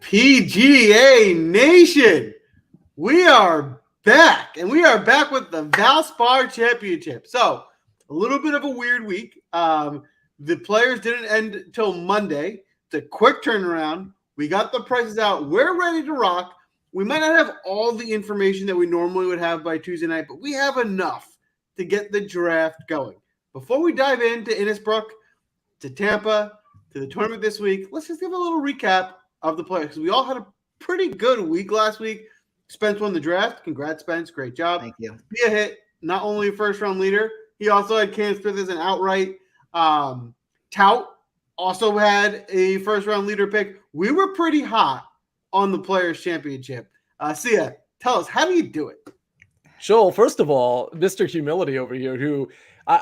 PGA Nation, we are back, and we are back with the Valspar Championship. So, a little bit of a weird week. The players didn't end until Monday. It's a quick turnaround. We got the prices out. We're ready to rock. We might not have all the information that we normally would have by Tuesday night, but we have enough to get the draft going. Before we dive into Innisbrook, to Tampa, to the tournament this week, let's just give a little recap of the players. We all had a pretty good week last week. Spence won the draft. Congrats, Spence. Great job. Thank you. Be a hit, not only a first-round leader, he also had Cam Smith as an outright tout. Also had a first-round leader pick. We were pretty hot on the Players' Championship. Sia, tell us, how do you do it? Joel, first of all, Mr. Humility over here, who,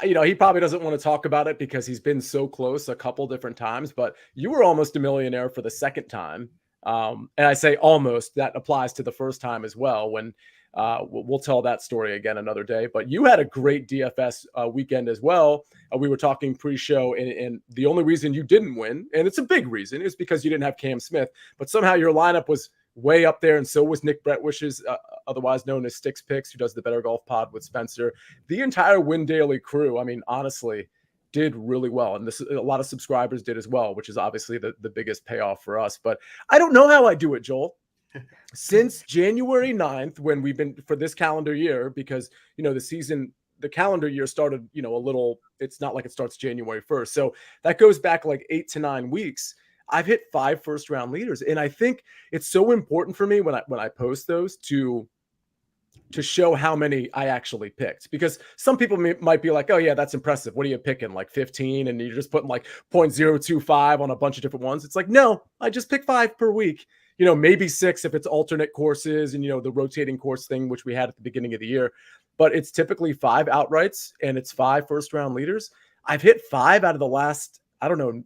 he probably doesn't want to talk about it because he's been so close a couple different times, but you were almost a millionaire for the second time. And I say almost, that applies to the first time as well, when we'll tell that story again another day. But you had a great DFS weekend as well. We were talking pre-show, and the only reason you didn't win, and it's a big reason, is because you didn't have Cam Smith, but somehow your lineup was way up there, and so was Nick Bretwish's, otherwise known as Sticks Picks, who does the Better Golf Pod with Spencer. The entire Win Daily crew, I mean, honestly, did really well, and a lot of subscribers did as well, which is obviously the biggest payoff for us. But I don't know how I do it, Joel. Since January 9th, when we've been for this calendar year, because the calendar year started, a little, it's not like it starts January 1st. So that goes back like 8 to 9 weeks. I've hit 5 first-round leaders, and I think it's so important for me when I post those to show how many I actually picked, because some people might be like, oh yeah, that's impressive. What are you picking? Like 15, and you're just putting like 0.025 on a bunch of different ones. It's like, no, I just pick 5 per week. Maybe 6 if it's alternate courses and, the rotating course thing, which we had at the beginning of the year, but it's typically 5 outrights and it's 5 first-round leaders. I've hit 5 out of the last, I don't know,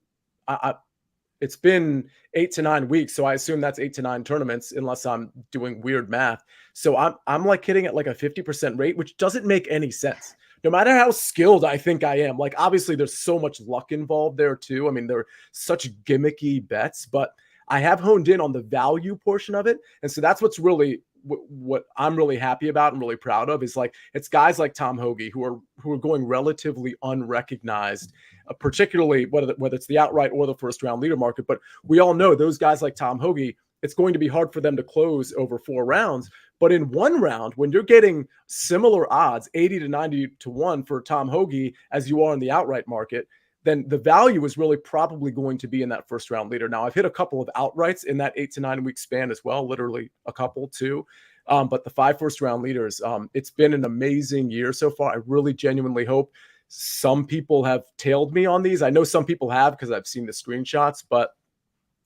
it's been 8 to 9 weeks, so I assume that's 8 to 9 tournaments, unless I'm doing weird math. So I'm like hitting at like a 50% rate, which doesn't make any sense. No matter how skilled I think I am, like obviously there's so much luck involved there too. I mean, they're such gimmicky bets, but I have honed in on the value portion of it, and so that's what's really what I'm really happy about and really proud of, is like it's guys like Tom Hoge who are going relatively unrecognized, particularly whether it's the outright or the first round leader market. But we all know those guys like Tom Hoge, it's going to be hard for them to close over 4 rounds. But in 1 round, when you're getting similar odds, 80 to 90 to 1 for Tom Hoge as you are in the outright market, then the value is really probably going to be in that first round leader. Now, I've hit a couple of outrights in that 8 to 9 week span as well, literally a couple too. But the 5 first round leaders, it's been an amazing year so far. I really genuinely hope some people have tailed me on these. I know some people have because I've seen the screenshots, but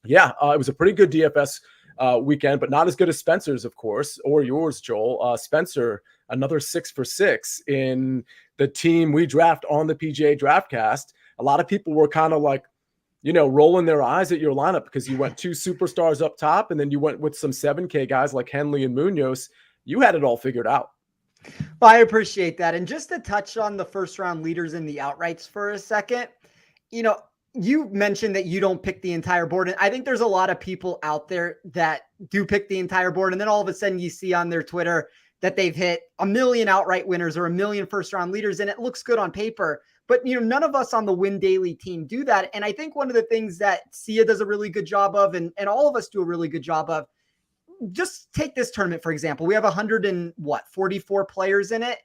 yeah, it was a pretty good DFS weekend, but not as good as Spencer's, of course, or yours, Joel. Spencer, another 6 for 6 in the team we draft on the PGA DraftCast. A lot of people were kind of like, rolling their eyes at your lineup because you went 2 superstars up top, and then you went with some 7K guys like Henley and Munoz. You had it all figured out. Well, I appreciate that. And just to touch on the first round leaders and the outrights for a second, you mentioned that you don't pick the entire board. And I think there's a lot of people out there that do pick the entire board. And then all of a sudden you see on their Twitter that they've hit 1 million outright winners or 1 million first round leaders, and it looks good on paper. But, none of us on the Win Daily team do that. And I think one of the things that Sia does a really good job of, and all of us do a really good job of, just take this tournament, for example. We have 144 players in it.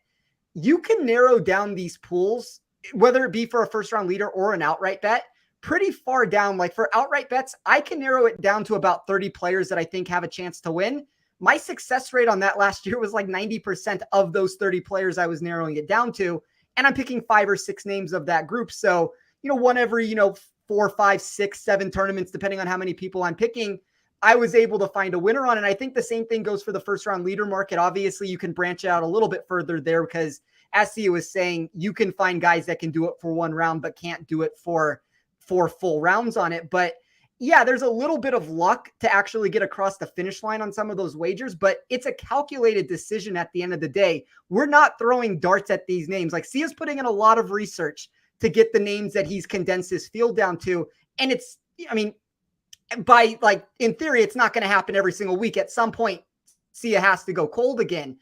You can narrow down these pools, whether it be for a first round leader or an outright bet, pretty far down. Like for outright bets, I can narrow it down to about 30 players that I think have a chance to win. My success rate on that last year was like 90% of those 30 players I was narrowing it down to. And I'm picking 5 or 6 names of that group. So, one every, 4, 5, 6, 7 tournaments, depending on how many people I'm picking, I was able to find a winner on. And I think the same thing goes for the first round leader market. Obviously, you can branch out a little bit further there because, as Sia was saying, you can find guys that can do it for 1 round, but can't do it for 4 full rounds on it. But yeah, there's a little bit of luck to actually get across the finish line on some of those wagers, but it's a calculated decision at the end of the day. We're not throwing darts at these names. Like Sia's putting in a lot of research to get the names that he's condensed his field down to. And by like, in theory, it's not going to happen every single week. At some point, Sia has to go cold again,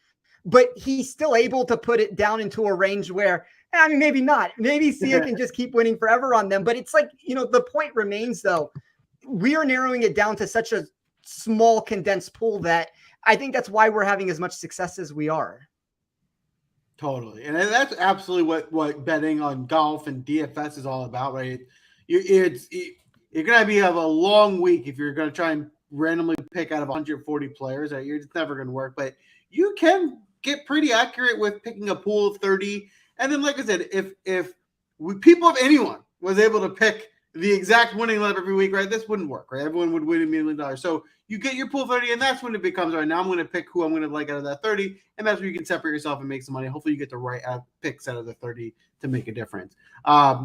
but he's still able to put it down into a range where, I mean, maybe not. Maybe Sia can just keep winning forever on them. But it's like, the point remains, though, we are narrowing it down to such a small condensed pool that I think that's why we're having as much success as we are. Totally. And that's absolutely what betting on golf and DFS is all about, right? You're going to have a long week if you're going to try and randomly pick out of 140 players. Right? It's never going to work. But you can get pretty accurate with picking a pool of 30. And then, like I said, if people, if anyone was able to pick the exact winning lineup every week, right, this wouldn't work, right? Everyone would win $1 million. So you get your pool 30, and that's when it becomes, right, now I'm going to pick who I'm going to like out of that 30, and that's where you can separate yourself and make some money. Hopefully you get the right picks out of the 30 to make a difference.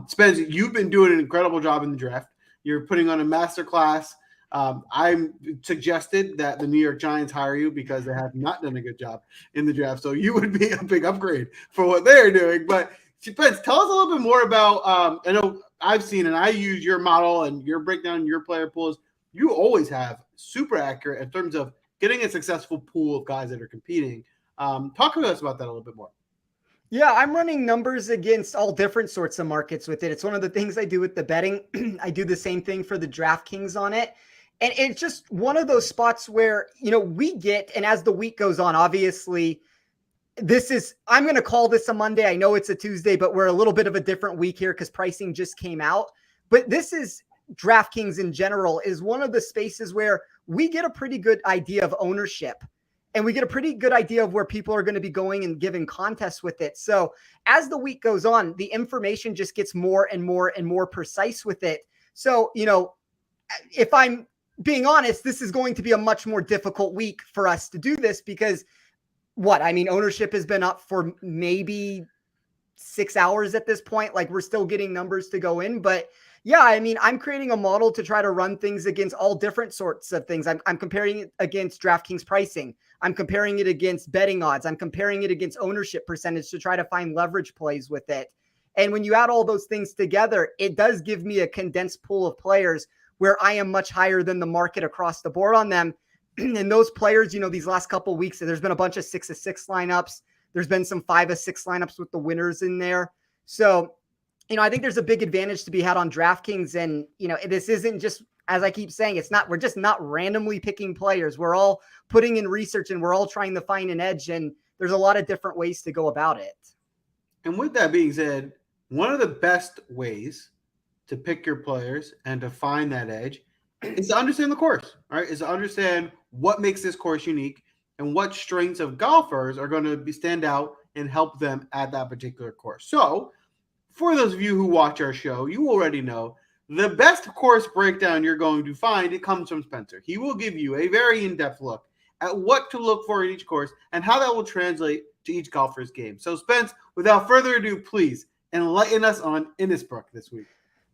Spence, you've been doing an incredible job in the draft. You're putting on a masterclass. I suggested that the New York Giants hire you because they have not done a good job in the draft. So you would be a big upgrade for what they're doing. But Spence, tell us a little bit more about, I know I've seen and I use your model and your breakdown, your player pools. You always have super accurate in terms of getting a successful pool of guys that are competing. Talk to us about that a little bit more. Yeah, I'm running numbers against all different sorts of markets with it. It's one of the things I do with the betting. I do the same thing for the DraftKings on it. And it's just one of those spots where, we get, and as the week goes on, obviously, I'm going to call this a Monday. I know it's a Tuesday, but we're a little bit of a different week here because pricing just came out. But this is DraftKings in general is one of the spaces where we get a pretty good idea of ownership. And we get a pretty good idea of where people are going to be going and giving contests with it. So as the week goes on, the information just gets more and more and more precise with it. So, if I'm being honest, this is going to be a much more difficult week for us to do this because ownership has been up for maybe 6 hours at this point. Like we're still getting numbers to go in, but yeah, I'm creating a model to try to run things against all different sorts of things. I'm comparing it against DraftKings pricing. I'm comparing it against betting odds. I'm comparing it against ownership percentage to try to find leverage plays with it. And when you add all those things together, it does give me a condensed pool of players where I am much higher than the market across the board on them. And those players, these last couple of weeks, there's been a bunch of 6-6 lineups. There's been some 5-6 lineups with the winners in there. So, I think there's a big advantage to be had on DraftKings. And, this isn't just, as I keep saying, we're just not randomly picking players. We're all putting in research and we're all trying to find an edge. And there's a lot of different ways to go about it. And with that being said, one of the best ways to pick your players and to find that edge is to understand the course, right? Is to understand what makes this course unique and what strengths of golfers are going to stand out and help them at that particular course. So for those of you who watch our show, you already know the best course breakdown you're going to find, it comes from Spencer. He will give you a very in-depth look at what to look for in each course and how that will translate to each golfer's game. So Spence, without further ado, please enlighten us on Innisbrook this week.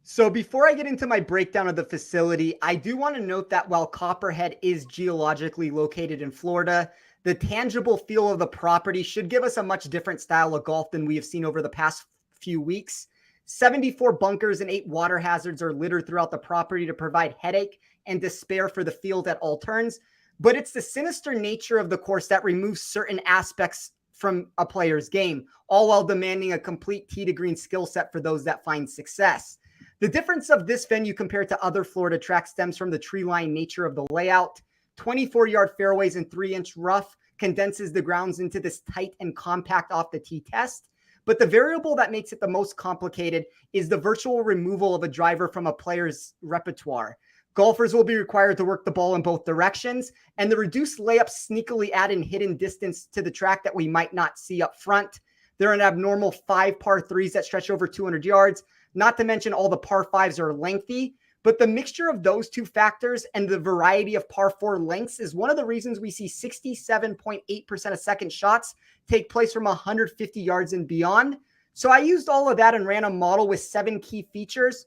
So before I get into my breakdown of the facility, I do want to note that while Copperhead is geologically located in Florida, the tangible feel of the property should give us a much different style of golf than we have seen over the past few weeks. 74 bunkers and 8 water hazards are littered throughout the property to provide headache and despair for the field at all turns. But it's the sinister nature of the course that removes certain aspects from a player's game, all while demanding a complete tee to green skill set for those that find success. The difference of this venue compared to other Florida tracks stems from the tree-lined nature of the layout. 24-yard fairways and 3-inch rough condenses the grounds into this tight and compact off the tee test. But the variable that makes it the most complicated is the virtual removal of a driver from a player's repertoire. Golfers will be required to work the ball in both directions, and the reduced layups sneakily add in hidden distance to the track that we might not see up front. There are an abnormal 5 par 3s that stretch over 200 yards, not to mention all the par 5s are lengthy. But the mixture of those two factors and the variety of par 4 lengths is one of the reasons we see 67.8% of second shots take place from 150 yards and beyond. So I used all of that and ran a model with 7 key features.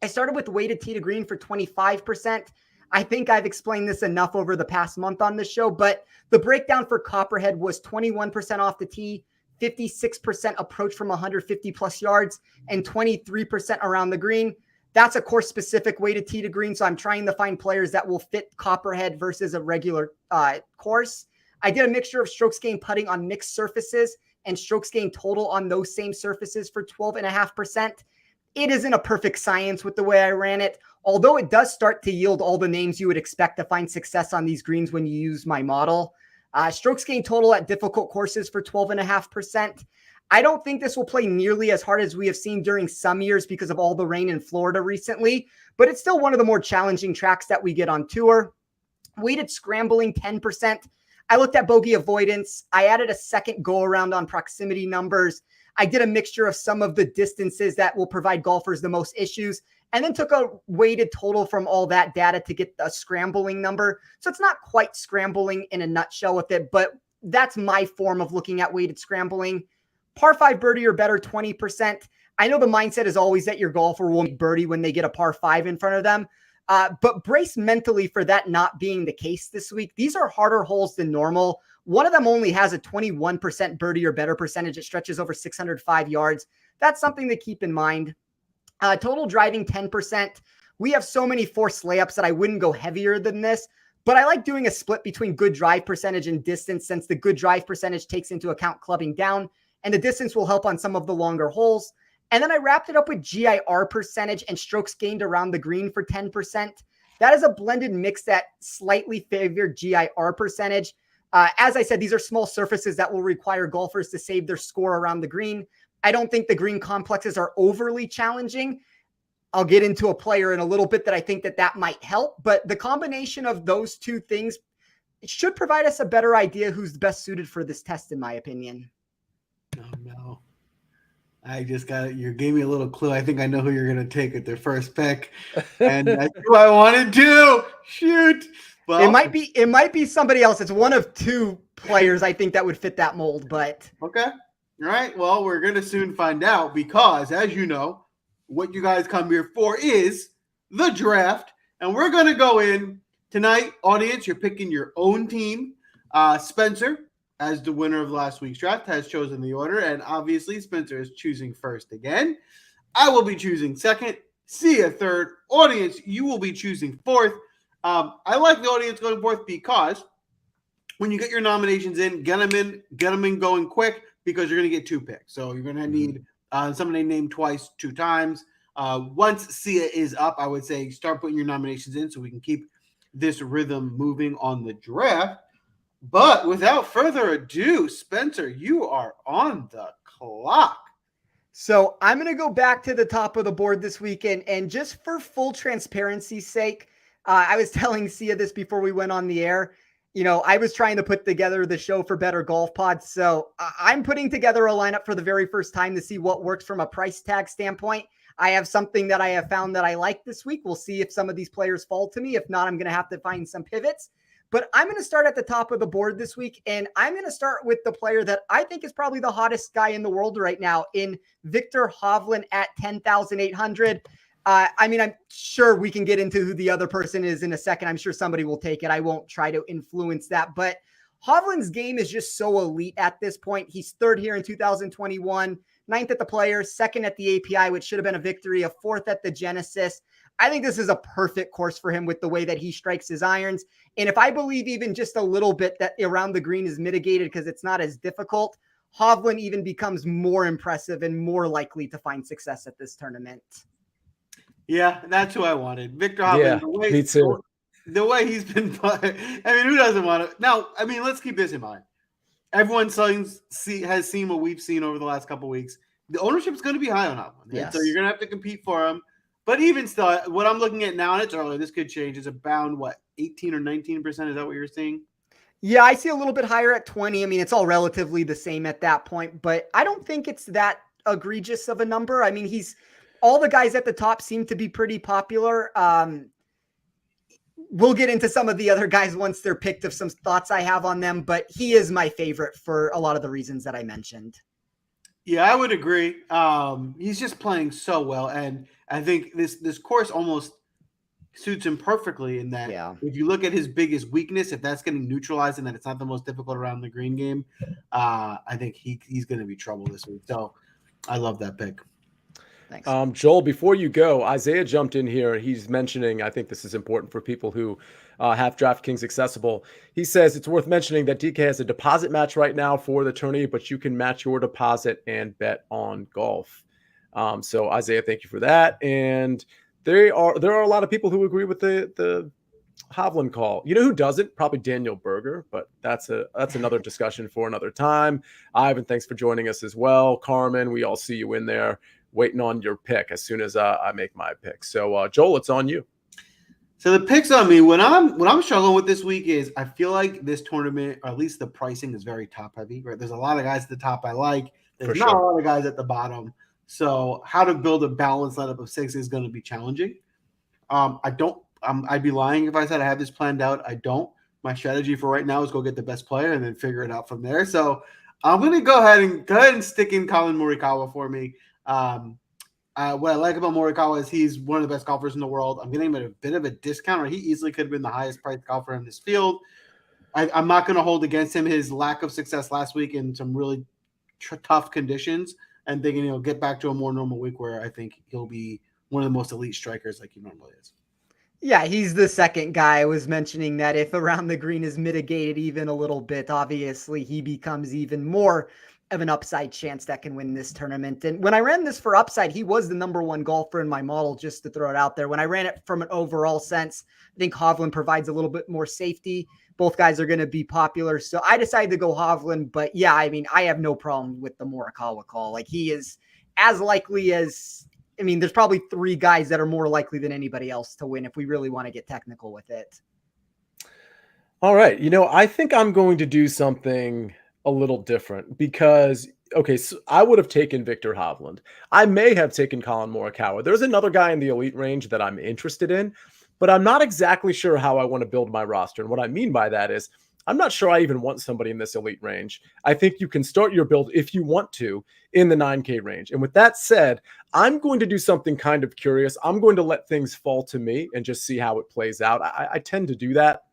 I started with weighted tee to green for 25%. I think I've explained this enough over the past month on the show, but the breakdown for Copperhead was 21% off the tee, 56% approach from 150 plus yards, and 23% around the green. That's a course-specific way to tee to green, so I'm trying to find players that will fit Copperhead versus a regular course. I did a mixture of strokes gained putting on mixed surfaces and strokes gained total on those same surfaces for 12.5%. It isn't a perfect science with the way I ran it, although it does start to yield all the names you would expect to find success on these greens when you use my model. Strokes gained total at difficult courses for 12.5%. I don't think this will play nearly as hard as we have seen during some years because of all the rain in Florida recently, but it's still one of the more challenging tracks that we get on tour. Weighted scrambling, 10%. I looked at bogey avoidance. I added a second go around on proximity numbers. I did a mixture of some of the distances that will provide golfers the most issues, and then took a weighted total from all that data to get a scrambling number. So it's not quite scrambling in a nutshell with it, but that's my form of looking at weighted scrambling. Par 5 birdie or better, 20%. I know the mindset is always that your golfer will make birdie when they get a par 5 in front of them, but brace mentally for that not being the case this week. These are harder holes than normal. One of them only has a 21% birdie or better percentage. It stretches over 605 yards. That's something to keep in mind. Total driving, 10%. We have so many forced layups that I wouldn't go heavier than this, but I like doing a split between good drive percentage and distance, since the good drive percentage takes into account clubbing down, and the distance will help on some of the longer holes. And then I wrapped it up with GIR percentage and strokes gained around the green for 10%. That is a blended mix that slightly favored GIR percentage. As I said, these are small surfaces that will require golfers to save their score around the green. I don't think the green complexes are overly challenging. I'll get into a player in a little bit that I think that might help, but the combination of those two things should provide us a better idea who's best suited for this test, in my opinion. Oh, no. I just got it. You gave me a little clue. I think I know who you're going to take at their first pick. And that's who I wanted to. Shoot. Well, it might be somebody else. It's one of two players I think that would fit that mold, but. Okay. All right. Well, we're going to soon find out because, as you know, what you guys come here for is the draft. And we're going to go in tonight. Audience, you're picking your own team. Spencer, as the winner of last week's draft, has chosen the order, and obviously Spencer is choosing first again. I will be choosing second, Sia third. Audience, you will be choosing fourth. I like the audience going fourth because when you get your nominations in, get them in going quick because you're going to get two picks. So you're going to need somebody named twice, 2 times. Once Sia is up, I would say start putting your nominations in so we can keep this rhythm moving on the draft. But without further ado, Spencer, you are on the clock. So I'm going to go back to the top of the board this weekend. And just for full transparency's sake, I was telling Sia this before we went on the air. You know, I was trying to put together the show for Better Golf Pod. So I'm putting together a lineup for the very first time to see what works from a price tag standpoint. I have something that I have found that I like this week. We'll see if some of these players fall to me. If not, I'm going to have to find some pivots. But I'm going to start at the top of the board this week, and I'm going to start with the player that I think is probably the hottest guy in the world right now in Viktor Hovland at 10,800. I mean, I'm sure we can get into who the other person is in a second. I'm sure somebody will take it. I won't try to influence that. But Hovland's game is just so elite at this point. He's third here in 2021, 9th at the Players, 2nd at the API, which should have been a victory, a 4th at the Genesis. I think this is a perfect course for him with the way that he strikes his irons. And if I believe even just a little bit that around the green is mitigated because it's not as difficult, Hovland even becomes more impressive and more likely to find success at this tournament. Yeah, that's who I wanted. Viktor Hovland. Yeah, me too. The way he's been playing. I mean, who doesn't want to? Now, I mean, let's keep this in mind. Everyone has seen what we've seen over the last couple of weeks. The ownership is going to be high on Hovland. Yes. So you're going to have to compete for him. But even still, what I'm looking at now, and it's early, this could change. It's about, 18 or 19%? Is that what you're seeing? Yeah, I see a little bit higher at 20. I mean, it's all relatively the same at that point, but I don't think it's that egregious of a number. I mean, all the guys at the top seem to be pretty popular. We'll get into some of the other guys once they're picked of some thoughts I have on them, but he is my favorite for a lot of the reasons that I mentioned. Yeah, I would agree. He's just playing so well, and I think this course almost suits him perfectly in that if you look at his biggest weakness, if that's getting neutralized and that it's not the most difficult around the green game, I think he's going to be trouble this week. So I love that pick. Thanks. Joel, before you go, Isaiah jumped in here. He's mentioning, I think this is important for people who have DraftKings accessible. He says it's worth mentioning that DK has a deposit match right now for the tourney, but you can match your deposit and bet on golf. So Isaiah, thank you for that. And there are a lot of people who agree with the Hovland call. You know who doesn't? Probably Daniel Berger, but that's another discussion for another time. Ivan, thanks for joining us as well. Carmen, we all see you in there waiting on your pick as soon as I make my pick. So Joel, it's on you. So the picks on me, what I'm struggling with this week is I feel like this tournament, or at least the pricing, is very top heavy, right? There's a lot of guys at the top I like. There's not a lot of guys at the bottom. So how to build a balanced lineup of 6 is going to be challenging. I'd be lying if I said I have this planned out. I don't. My strategy for right now is go get the best player and then figure it out from there. So I'm going to go ahead and stick in Colin Morikawa for me. What I like about Morikawa is he's one of the best golfers in the world. I'm getting him at a bit of a discount, or he easily could have been the highest priced golfer in this field. I'm not going to hold against him his lack of success last week in some really tough conditions, and thinking he'll get back to a more normal week where I think he'll be one of the most elite strikers like he normally is. Yeah, he's the second guy. I was mentioning that if around the green is mitigated even a little bit, obviously he becomes even more of an upside chance that can win this tournament. And when I ran this for upside, he was the number one golfer in my model, just to throw it out there. When I ran it from an overall sense, I think Hovland provides a little bit more safety. Both guys are going to be popular. So I decided to go Hovland. But yeah, I mean, I have no problem with the Morikawa call. Like, he is as likely as, I mean, there's probably 3 guys that are more likely than anybody else to win if we really want to get technical with it. All right. You know, I think I'm going to do something a little different because, okay, so I would have taken Victor Hovland. I may have taken Colin Morikawa. There's another guy in the elite range that I'm interested in, but I'm not exactly sure how I want to build my roster. And what I mean by that is I'm not sure I even want somebody in this elite range. I think you can start your build if you want to in the 9K range. And with that said, I'm going to do something kind of curious. I'm going to let things fall to me and just see how it plays out. I tend to do that.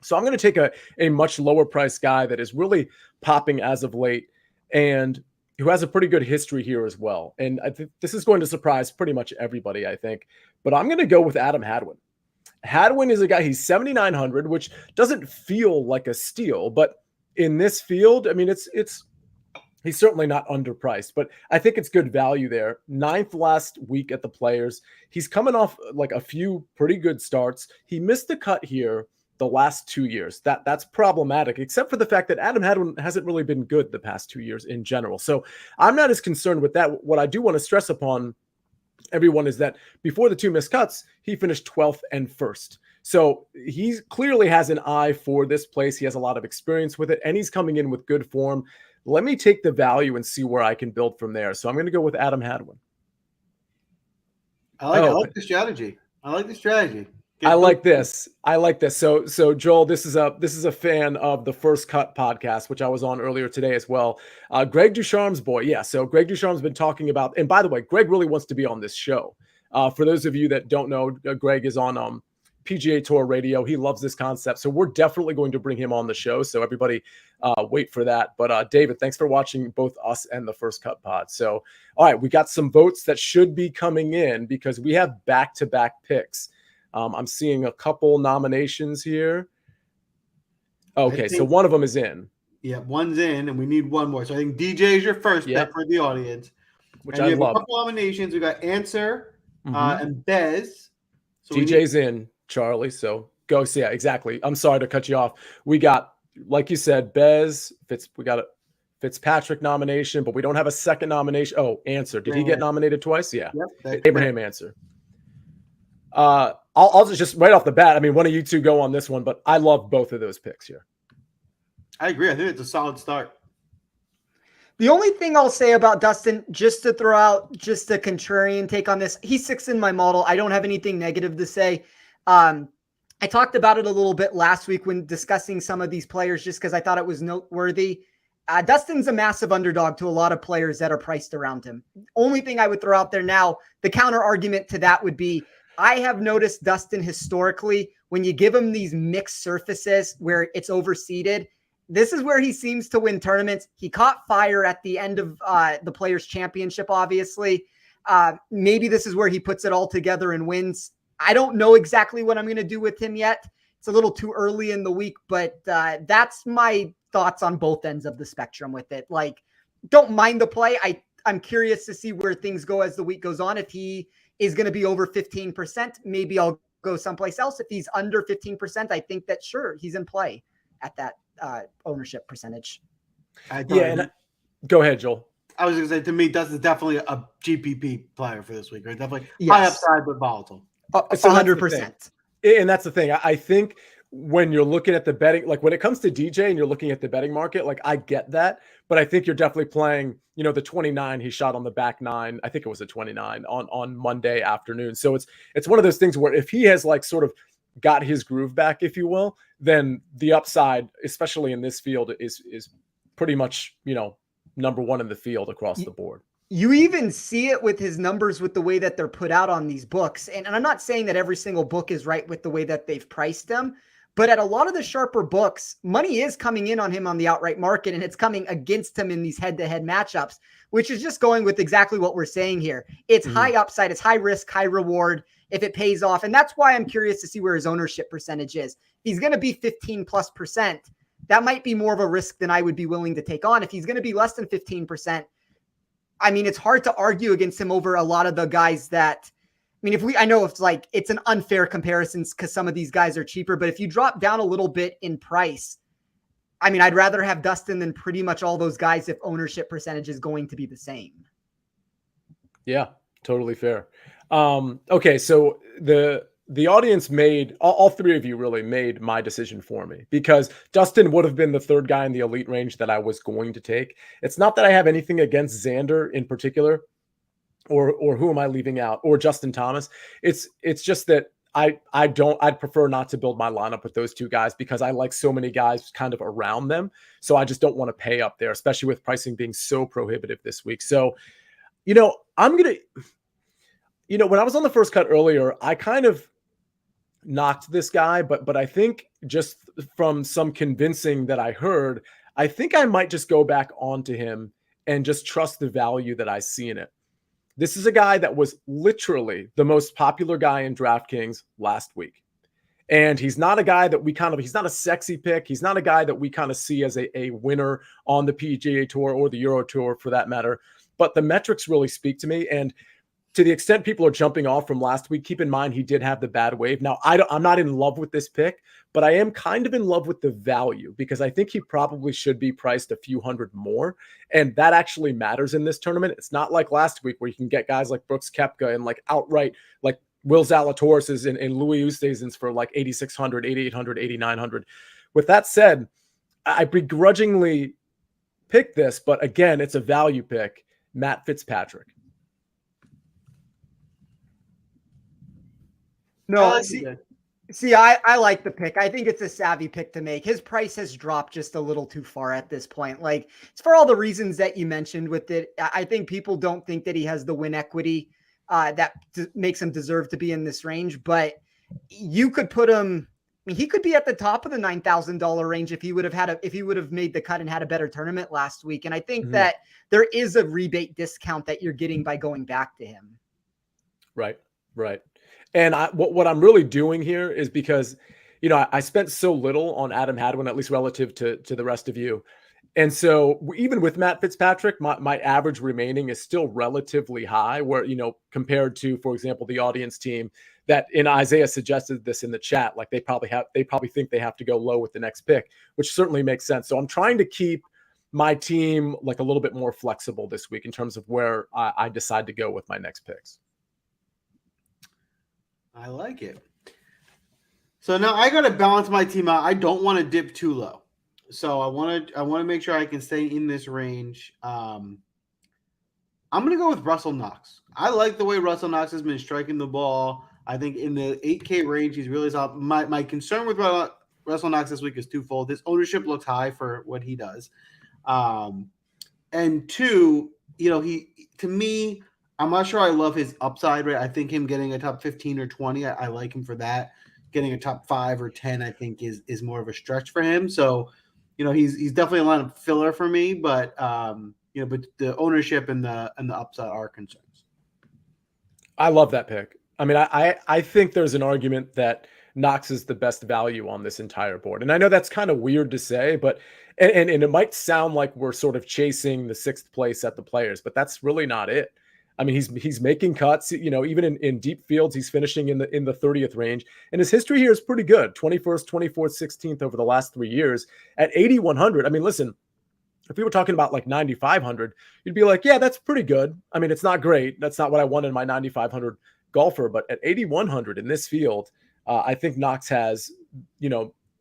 So I'm going to take a much lower price guy that is really popping as of late and who has a pretty good history here as well. And I think this is going to surprise pretty much everybody, I think. But I'm going to go with Adam Hadwin. Hadwin is a guy, he's 7,900, which doesn't feel like a steal. But in this field, I mean, he's certainly not underpriced, but I think it's good value there. 9th last week at the Players. He's coming off like a few pretty good starts. He missed the cut here the last 2 years. That's problematic, except for the fact that Adam Hadwin hasn't really been good the past 2 years in general. So I'm not as concerned with that. What I do want to stress upon everyone is that before the 2 missed cuts, he finished 12th and 1st. So he clearly has an eye for this place. He has a lot of experience with it, and he's coming in with good form. Let me take the value and see where I can build from there. So I'm going to go with Adam Hadwin. I like the strategy. I like this. So Joel, this is a fan of the First Cut podcast, which I was on earlier today as well. Greg Ducharme's boy. Yeah. So Greg Ducharme's been talking about, and by the way, Greg really wants to be on this show. For those of you that don't know, Greg is on PGA Tour Radio. He loves this concept. So we're definitely going to bring him on the show. So everybody wait for that. But David, thanks for watching both us and the First Cut pod. So, all right, we got some votes that should be coming in because we have back-to-back picks. I'm seeing a couple nominations here. Okay, so one of them is in. Yeah, one's in, and we need one more. So I think DJ is your first pick for the audience. Which I love. A couple nominations. We got Answer and Bez. So DJ's in, Charlie. So go. So yeah, exactly. I'm sorry to cut you off. We got, like you said, Bez. We got a Fitzpatrick nomination, but we don't have a second nomination. Oh, Answer. Did he get nominated twice? Yeah. Yep, Abraham Answer. I'll just right off the bat, I mean, one of you two go on this one, but I love both of those picks here. I agree. I think it's a solid start. The only thing I'll say about Dustin, just to throw out just a contrarian take on this, he's 6th in my model. I don't have anything negative to say. I talked about it a little bit last week when discussing some of these players, just because I thought it was noteworthy. Dustin's a massive underdog to a lot of players that are priced around him. Only thing I would throw out there now, the counter argument to that would be, I have noticed Dustin historically, when you give him these mixed surfaces where it's overseeded, this is where he seems to win tournaments. He caught fire at the end of the Players' Championship, obviously. Maybe this is where he puts it all together and wins. I don't know exactly what I'm going to do with him yet. It's a little too early in the week, but that's my thoughts on both ends of the spectrum with it. Like, don't mind the play. I'm curious to see where things go as the week goes on. If he is going to be over 15%, maybe I'll go someplace else. If he's under 15%, I think that sure, he's in play at that ownership percentage. Go ahead, Joel. I was going to say, to me, Dustin's definitely a GPP player for this week, right? Definitely yes. High upside, but volatile. 100%. And that's the thing. I think when you're looking at the betting, like when it comes to DJ and you're looking at the betting market, like I get that, but I think you're definitely playing, the 29 he shot on the back nine. I think it was a 29 on Monday afternoon. So it's one of those things where if he has like sort of got his groove back, if you will, then the upside, especially in this field, is pretty much, number one in the field across the board. You even see it with his numbers with the way that they're put out on these books. And I'm not saying that every single book is right with the way that they've priced them, but at a lot of the sharper books, money is coming in on him on the outright market, and it's coming against him in these head-to-head matchups, which is just going with exactly what we're saying here. It's high upside, it's high risk, high reward if it pays off. And that's why I'm curious to see where his ownership percentage is. If he's going to be 15+%, that might be more of a risk than I would be willing to take on. If he's going to be less than 15%, I mean, it's hard to argue against him over a lot of the guys that, I know it's an unfair comparison because some of these guys are cheaper, but if you drop down a little bit in price, I'd rather have Dustin than pretty much all those guys if ownership percentage is going to be the same. Yeah, totally fair. Okay. So the audience made, all three of you really made my decision for me, because Dustin would have been the third guy in the elite range that I was going to take. It's not that I have anything against Xander in particular, or who am I leaving out, or Justin Thomas. It's just that I'd prefer not to build my lineup with those two guys because I like so many guys kind of around them. So I just don't want to pay up there, especially with pricing being so prohibitive this week. So, I'm going to, when I was on the first cut earlier, I kind of knocked this guy, but I think just from some convincing that I heard, I think I might just go back onto him and just trust the value that I see in it. This is a guy that was literally the most popular guy in DraftKings last week. And he's not a guy that he's not a sexy pick. He's not a guy that we kind of see as a winner on the PGA Tour or the Euro Tour for that matter. But the metrics really speak to me. And to the extent people are jumping off from last week, keep in mind he did have the bad wave. Now, I'm not in love with this pick, but I am kind of in love with the value because I think he probably should be priced a few hundred more. And that actually matters in this tournament. It's not like last week where you can get guys like Brooks Koepka and like outright, like Will Zalatoris and Louis Oosthuizen's for like 8,600, 8,800, 8,900. With that said, I begrudgingly picked this, but again, it's a value pick, Matt Fitzpatrick. No, see, I like the pick. I think it's a savvy pick to make. His price has dropped just a little too far at this point. Like, it's for all the reasons that you mentioned with it. I think people don't think that he has the win equity that makes him deserve to be in this range. But you could put him. He could be at the top of the $9,000 range if he would have made the cut and had a better tournament last week. And I think that there is a rebate discount that you're getting by going back to him. Right. And what I'm really doing here is because, I spent so little on Adam Hadwin, at least relative to the rest of you. And so even with Matt Fitzpatrick, my average remaining is still relatively high where, compared to, for example, the audience team that Isaiah suggested this in the chat, like they probably think they have to go low with the next pick, which certainly makes sense. So I'm trying to keep my team like a little bit more flexible this week in terms of where I decide to go with my next picks. I like it. So now I got to balance my team out. I don't want to dip too low. So I want to make sure I can stay in this range. I'm going to go with Russell Knox. I like the way Russell Knox has been striking the ball. I think in the 8K range, he's really solid. My concern with Russell Knox this week is twofold. His ownership looks high for what he does. And two, to me, I'm not sure I love his upside rate. I think him getting a top 15 or 20, I like him for that. Getting a top 5 or 10, I think is more of a stretch for him. So, he's definitely a lineup filler for me, but but the ownership and the upside are concerns. I love that pick. I mean, I think there's an argument that Knox is the best value on this entire board. And I know that's kind of weird to say, but and it might sound like we're sort of chasing the 6th place at the Players, but that's really not it. I mean, he's making cuts, even in deep fields, he's finishing in the 30th range. And his history here is pretty good. 21st, 24th, 16th over the last 3 years at 8,100. I mean, listen, if we were talking about like 9,500, you'd be like, yeah, that's pretty good. I mean, it's not great. That's not what I wanted in my 9,500 golfer, but at 8,100 in this field, I think Knox has,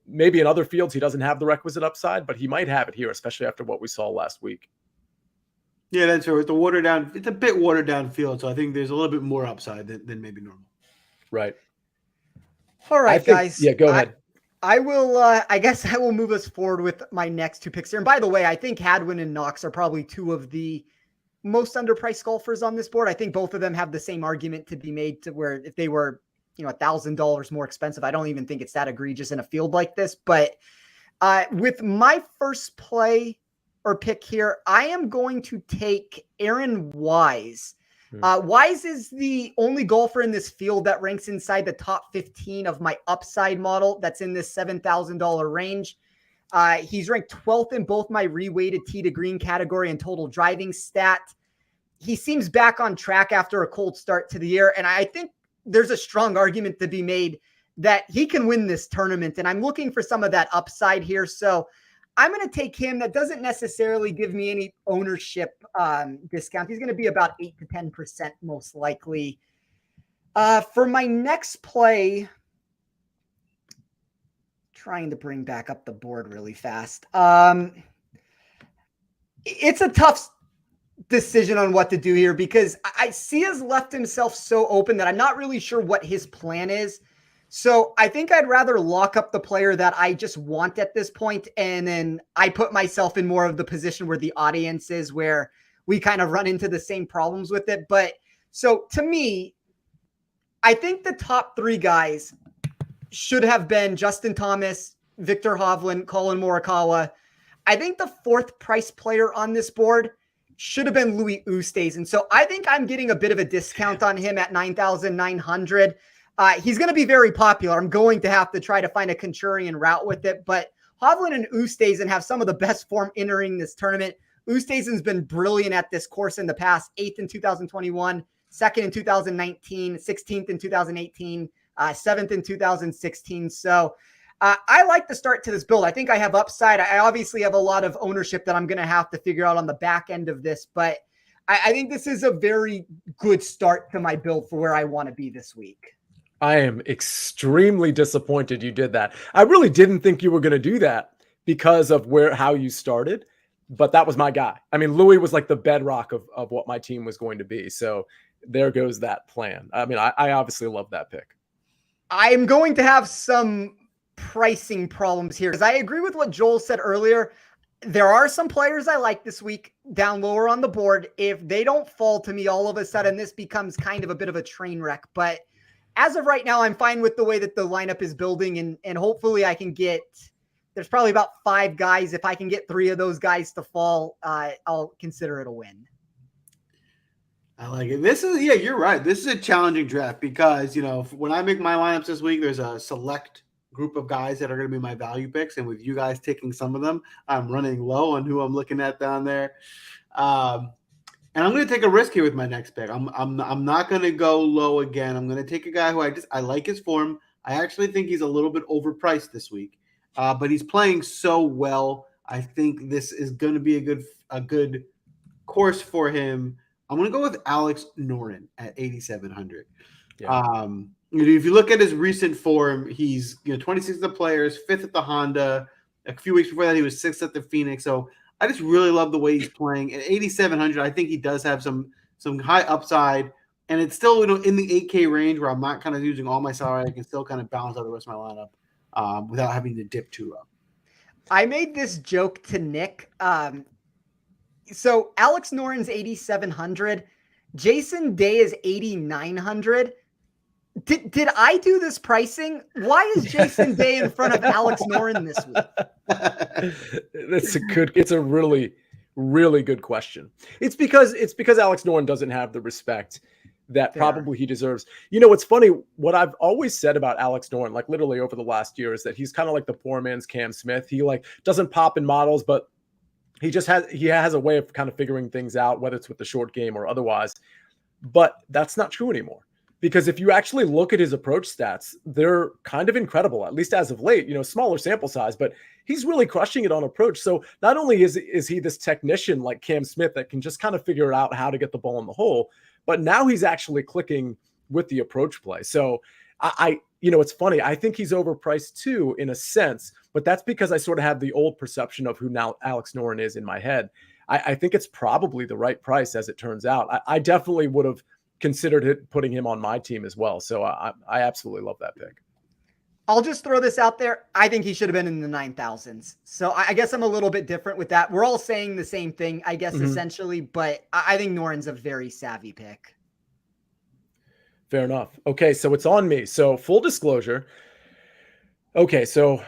maybe in other fields, he doesn't have the requisite upside, but he might have it here, especially after what we saw last week. Yeah, that's right. It's a bit watered down field, so I think there's a little bit more upside than maybe normal. Right. All right, guys. Yeah, go ahead. I will. I guess I will move us forward with my next 2 picks here. And by the way, I think Hadwin and Knox are probably 2 of the most underpriced golfers on this board. I think both of them have the same argument to be made to where if they were, $1,000 more expensive, I don't even think it's that egregious in a field like this. But with my first play or pick here, I am going to take Aaron Wise. Wise is the only golfer in this field that ranks inside the top 15 of my upside model that's in this $7,000 range. He's ranked 12th in both my reweighted tee to green category and total driving stat. He seems back on track after a cold start to the year, and I think there's a strong argument to be made that he can win this tournament, and I'm looking for some of that upside here. So I'm going to take him. That doesn't necessarily give me any ownership discount. He's going to be about 8 to 10% most likely. For my next play, trying to bring back up the board really fast. It's a tough decision on what to do here because I see has left himself so open that I'm not really sure what his plan is. So I think I'd rather lock up the player that I just want at this point, and then I put myself in more of the position where the audience is, where we kind of run into the same problems with it. But so to me, I think the top 3 guys should have been Justin Thomas, Victor Hovland, Colin Morikawa. I think the 4th price player on this board should have been Louis Oosthuizen. So I think I'm getting a bit of a discount on him at 9,900. He's going to be very popular. I'm going to have to try to find a contrarian route with it, but Hovland and Oosthuizen have some of the best form entering this tournament. Oosthuizen's been brilliant at this course in the past, 8th in 2021, 2nd in 2019, 16th in 2018, 7th in 2016. So I like the start to this build. I think I have upside. I obviously have a lot of ownership that I'm going to have to figure out on the back end of this, but I think this is a very good start to my build for where I want to be this week. I am extremely disappointed you did that. I really didn't think you were going to do that because of how you started, but that was my guy. I mean, Louis was like the bedrock of what my team was going to be. So there goes that plan. I mean, I obviously love that pick. I'm going to have some pricing problems here because I agree with what Joel said earlier. There are some players I like this week down lower on the board. If they don't fall to me, all of a sudden this becomes kind of a bit of a train wreck. But as of right now, I'm fine with the way that the lineup is building, and hopefully I can get – there's probably about 5 guys. If I can get 3 of those guys to fall, I'll consider it a win. I like it. You're right. This is a challenging draft because, when I make my lineups this week, there's a select group of guys that are going to be my value picks, and with you guys taking some of them, I'm running low on who I'm looking at down there. And I'm going to take a risk here with my next pick. I'm not going to go low again. I'm going to take a guy who I like his form. I actually think he's a little bit overpriced this week, but he's playing so well. I think this is going to be a good course for him. I'm going to go with Alex Norton at 8,700. Yeah. If you look at his recent form, he's 26th at the Players, 5th at the Honda. A few weeks before that, he was 6th at the Phoenix. So I just really love the way he's playing. At 8,700, I think he does have some high upside, and it's still in the 8K range where I'm not kind of using all my salary. I can still kind of balance out the rest of my lineup without having to dip too low. I made this joke to Nick. So Alex Norton's 8,700. Jason Day is 8,900. Did I do this pricing? Why is Jason Day in front of Alex Norton this week? It's a really, really good question. It's because Alex Norton doesn't have the respect that Fair. probably he deserves. You know, it's funny. What I've always said about Alex Norton, like literally over the last year, is that he's kind of like the poor man's Cam Smith. He like doesn't pop in models, but he has a way of kind of figuring things out, whether it's with the short game or otherwise. But that's not true anymore. Because if you actually look at his approach stats, they're kind of incredible, at least as of late, you know, smaller sample size, but he's really crushing it on approach. So not only is he this technician like Cam Smith that can just kind of figure out how to get the ball in the hole, but now he's actually clicking with the approach play. So you know, it's funny. I think he's overpriced too, in a sense, but that's because I sort of have the old perception of who now Alex Norton is in my head. I think it's probably the right price as it turns out. I definitely would have considered putting him on my team as well. So I absolutely love that pick. I'll just throw this out there. I think he should have been in the 9,000s. So I guess I'm a little bit different with that. We're all saying the same thing, I guess, essentially, but I think Norton's a very savvy pick. Fair enough. Okay, so it's on me. So full disclosure. Okay, so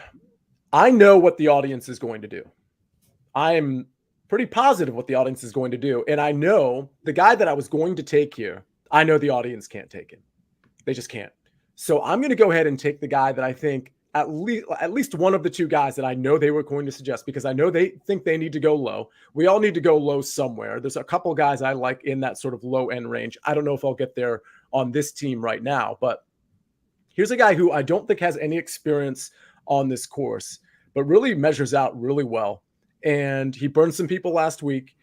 I know what the audience is going to do. I'm pretty positive what the audience is going to do. And I know the guy that I was going to take here, I know the audience can't take him. They just can't. So I'm going to go ahead and take the guy that I think at least one of the two guys that I know they were going to suggest, because I know they think they need to go low. We all need to go low somewhere. There's a couple guys I like in that sort of low end range. I don't know if I'll get there on this team right now, but here's a guy who I don't think has any experience on this course, but really measures out really well. And he burned some people last week,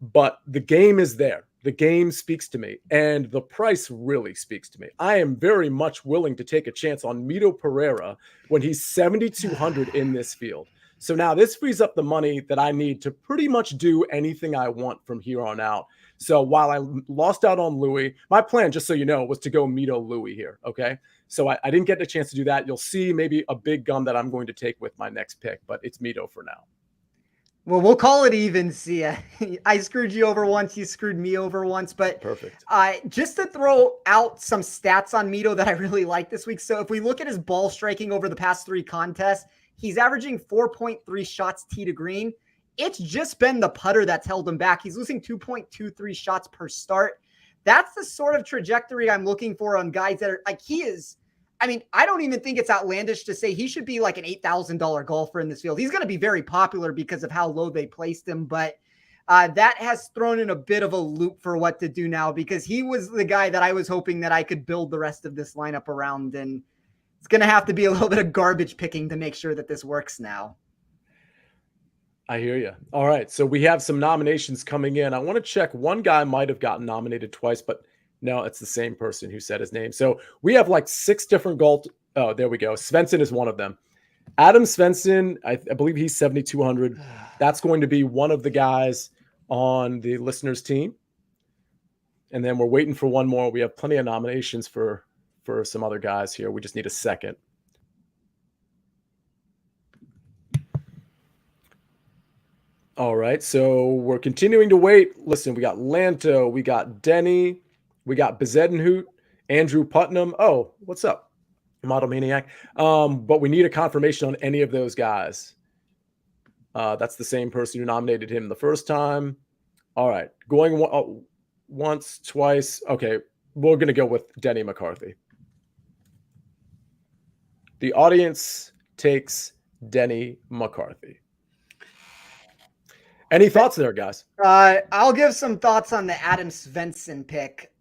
but the game is there. The game speaks to me, and the price really speaks to me. I am very much willing to take a chance on Mito Pereira when he's 7,200 in this field. So now this frees up the money that I need to pretty much do anything I want from here on out. So while I lost out on Louis, my plan, just so you know, was to go Mito Louis here, okay? So I didn't get the chance to do that. You'll see maybe a big gun that I'm going to take with my next pick, but it's Mito for now. Well, we'll call it even, Sia. I screwed you over once. You screwed me over once. But perfect. Just to throw out some stats on Mito that I really like this week. So if we look at his ball striking over the past 3 contests, he's averaging 4.3 shots tee to green. It's just been the putter that's held him back. He's losing 2.23 shots per start. That's the sort of trajectory I'm looking for on guys that are like he is. I mean, I don't even think it's outlandish to say he should be like an $8,000 golfer in this field. He's going to be very popular because of how low they placed him, but that has thrown in a bit of a loop for what to do now, because he was the guy that I was hoping that I could build the rest of this lineup around, and it's going to have to be a little bit of garbage picking to make sure that this works now. I hear you. All right, so we have some nominations coming in. I want to check. One guy might have gotten nominated twice, but no, it's the same person who said his name. So we have like 6 different golf. Oh, there we go. Svensson is one of them. Adam Svensson, I believe he's 7,200. That's going to be one of the guys on the listeners team. And then we're waiting for one more. We have plenty of nominations for some other guys here. We just need a second. All right, so we're continuing to wait. Listen, we got Lanto, we got Denny, we got Bezedenhout, Andrew Putnam. Oh, what's up, Model Maniac? But we need a confirmation on any of those guys. That's the same person who nominated him the first time. All right, going once, twice. Okay, we're going to go with Denny McCarthy. The audience takes Denny McCarthy. Any thoughts there, guys? I'll give some thoughts on the Adam Svensson pick.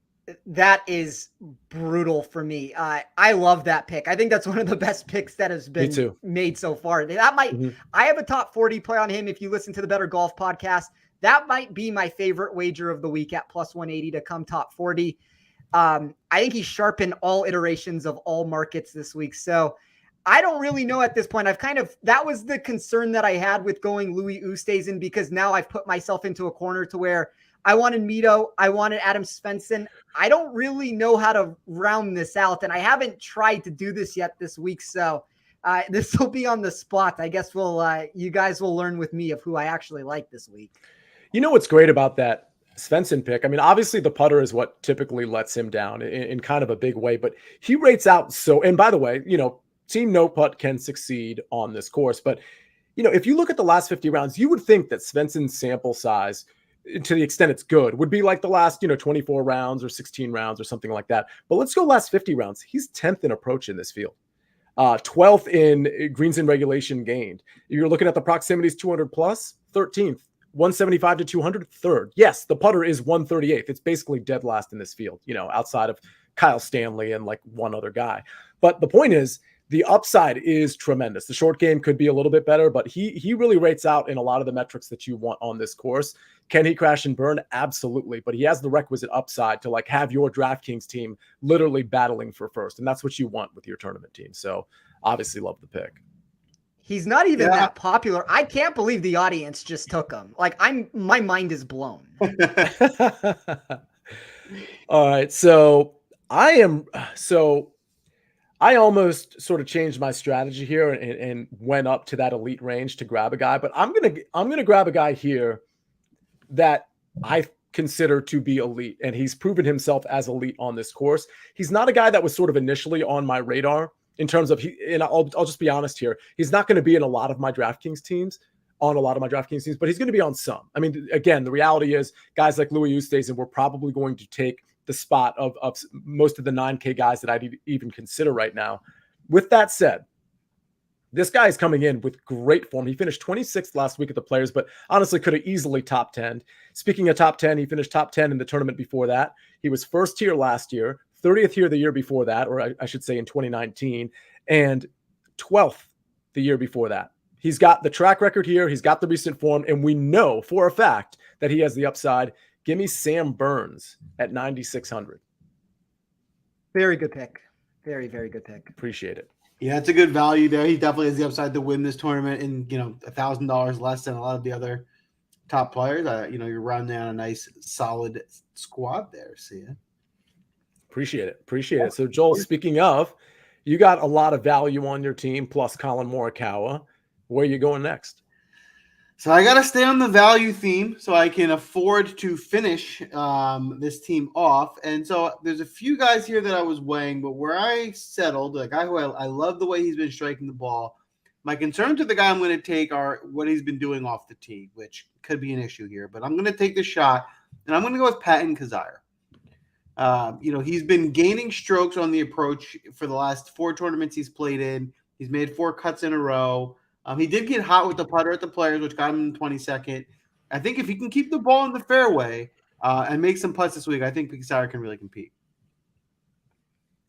That is brutal for me. I love that pick. I think that's one of the best picks that has been made so far. That might, I have a top 40 play on him. If you listen to the Better Golf podcast, that might be my favorite wager of the week at plus 180 to come top 40. I think he's sharp in all iterations of all markets this week. So I don't really know at this point. That was the concern that I had with going Louis Oosthuizen, because now I've put myself into a corner to where I wanted Mito, I wanted Adam Svensson. I don't really know how to round this out, and I haven't tried to do this yet this week. So this will be on the spot. I guess you guys will learn with me of who I actually like this week. You know what's great about that Svensson pick? I mean, obviously the putter is what typically lets him down in kind of a big way, but he rates out so. And by the way, Team No Putt can succeed on this course, but if you look at the last 50 rounds, you would think that Svensson's sample size to the extent it's good, would be like the last, 24 rounds or 16 rounds or something like that. But let's go last 50 rounds. He's 10th in approach in this field. 12th in greens in regulation gained. You're looking at the proximities 200 plus, 13th. 175 to 200, third. Yes, the putter is 138th. It's basically dead last in this field, outside of Kyle Stanley and like one other guy. But the point is, the upside is tremendous. The short game could be a little bit better, but he really rates out in a lot of the metrics that you want on this course. Can he crash and burn? Absolutely. But he has the requisite upside to like have your DraftKings team literally battling for first. And that's what you want with your tournament team. So obviously love the pick. He's not even that popular. I can't believe the audience just took him. Like my mind is blown. All right. So I almost sort of changed my strategy here and went up to that elite range to grab a guy, but I'm going to grab a guy here that I consider to be elite, and he's proven himself as elite on this course. He's not a guy that was sort of initially on my radar in terms of and I'll just be honest here. He's not going to be in a lot of my DraftKings teams, but he's going to be on some. I mean, again, the reality is guys like Louis Oosthuizen were probably going to take the spot of most of the 9K guys that I'd even consider right now. With that said, this guy is coming in with great form. He finished 26th last week at the Players, but honestly could have easily top 10. Speaking of top 10, he finished top 10 in the tournament before that. He was first here last year, 30th here the year before that, or I should say in 2019, and 12th the year before that. He's got the track record here. He's got the recent form, and we know for a fact that he has the upside. Give me Sam Burns at 9,600. Very good pick. Very, very good pick. Appreciate it. Yeah, it's a good value there. He definitely has the upside to win this tournament, and $1,000 less than a lot of the other top players. You're rounding out a nice, solid squad there. See ya. Appreciate it. So, Joel, speaking of, you got a lot of value on your team, plus Colin Morikawa. Where are you going next? So I got to stay on the value theme so I can afford to finish this team off. And so there's a few guys here that I was weighing, but where I settled, a guy who I love the way he's been striking the ball. My concerns with the guy I'm going to take are what he's been doing off the tee, which could be an issue here. But I'm going to take the shot, and I'm going to go with Patton Cazire. He's been gaining strokes on the approach for the last 4 tournaments he's played in. He's made 4 cuts in a row. He did get hot with the putter at the Players, which got him in 22nd. I think if he can keep the ball in the fairway and make some putts this week, I think Cazire can really compete.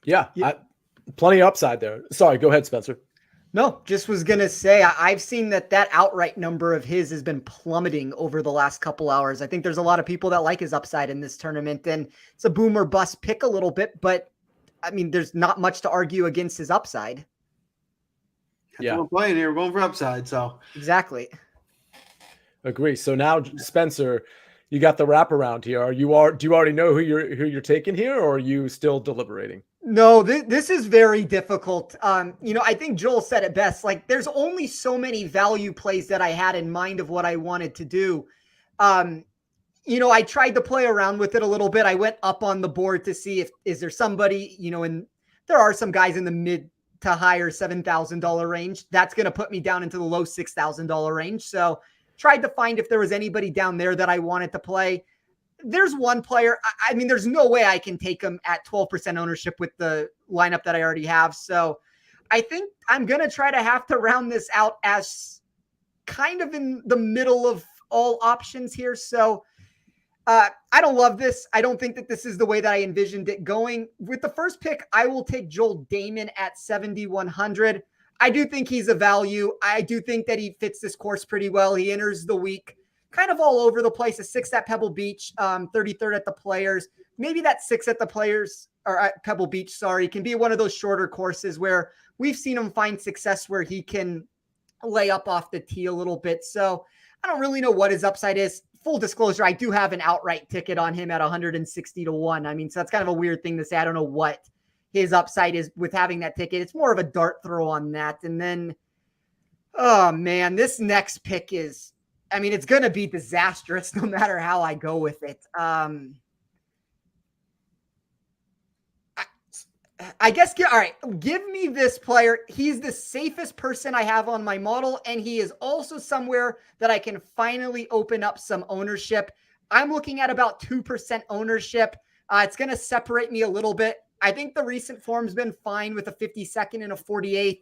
Yeah. Plenty of upside there. Sorry, go ahead, Spencer. No, just was going to say, I've seen that outright number of his has been plummeting over the last couple hours. I think there's a lot of people that like his upside in this tournament, and it's a boom or bust pick a little bit, but I mean, there's not much to argue against his upside. That's what we're playing here. We're going for upside. So exactly. Agree. So now, Spencer, you got the wraparound here. Do you already know who you're taking here, or are you still deliberating? No, this is very difficult. I think Joel said it best. Like, there's only so many value plays that I had in mind of what I wanted to do. I tried to play around with it a little bit. I went up on the board to see is there somebody, and there are some guys in the mid to higher $7,000 range. That's going to put me down into the low $6,000 range. So tried to find if there was anybody down there that I wanted to play. There's one player. I mean, there's no way I can take him at 12% ownership with the lineup that I already have. So I think I'm going to try to have to round this out as kind of in the middle of all options here. So I don't love this. I don't think that this is the way that I envisioned it going. With the first pick, I will take Joel Damon at 7,100. I do think he's a value. I do think that he fits this course pretty well. He enters the week kind of all over the place. A 6th at Pebble Beach, 33rd at the Players. Maybe that 6th at the Players or at Pebble Beach, can be one of those shorter courses where we've seen him find success where he can lay up off the tee a little bit. So I don't really know what his upside is. Full disclosure, I do have an outright ticket on him at 160 to 1. I mean, so that's kind of a weird thing to say. I don't know what his upside is with having that ticket. It's more of a dart throw on that. And then, oh man, this next pick is, I mean, it's going to be disastrous no matter how I go with it. I guess, all right, give me this player. He's the safest person I have on my model, and he is also somewhere that I can finally open up some ownership. I'm looking at about 2% ownership. It's going to separate me a little bit. I think the recent form's been fine with a 52nd and a 48th.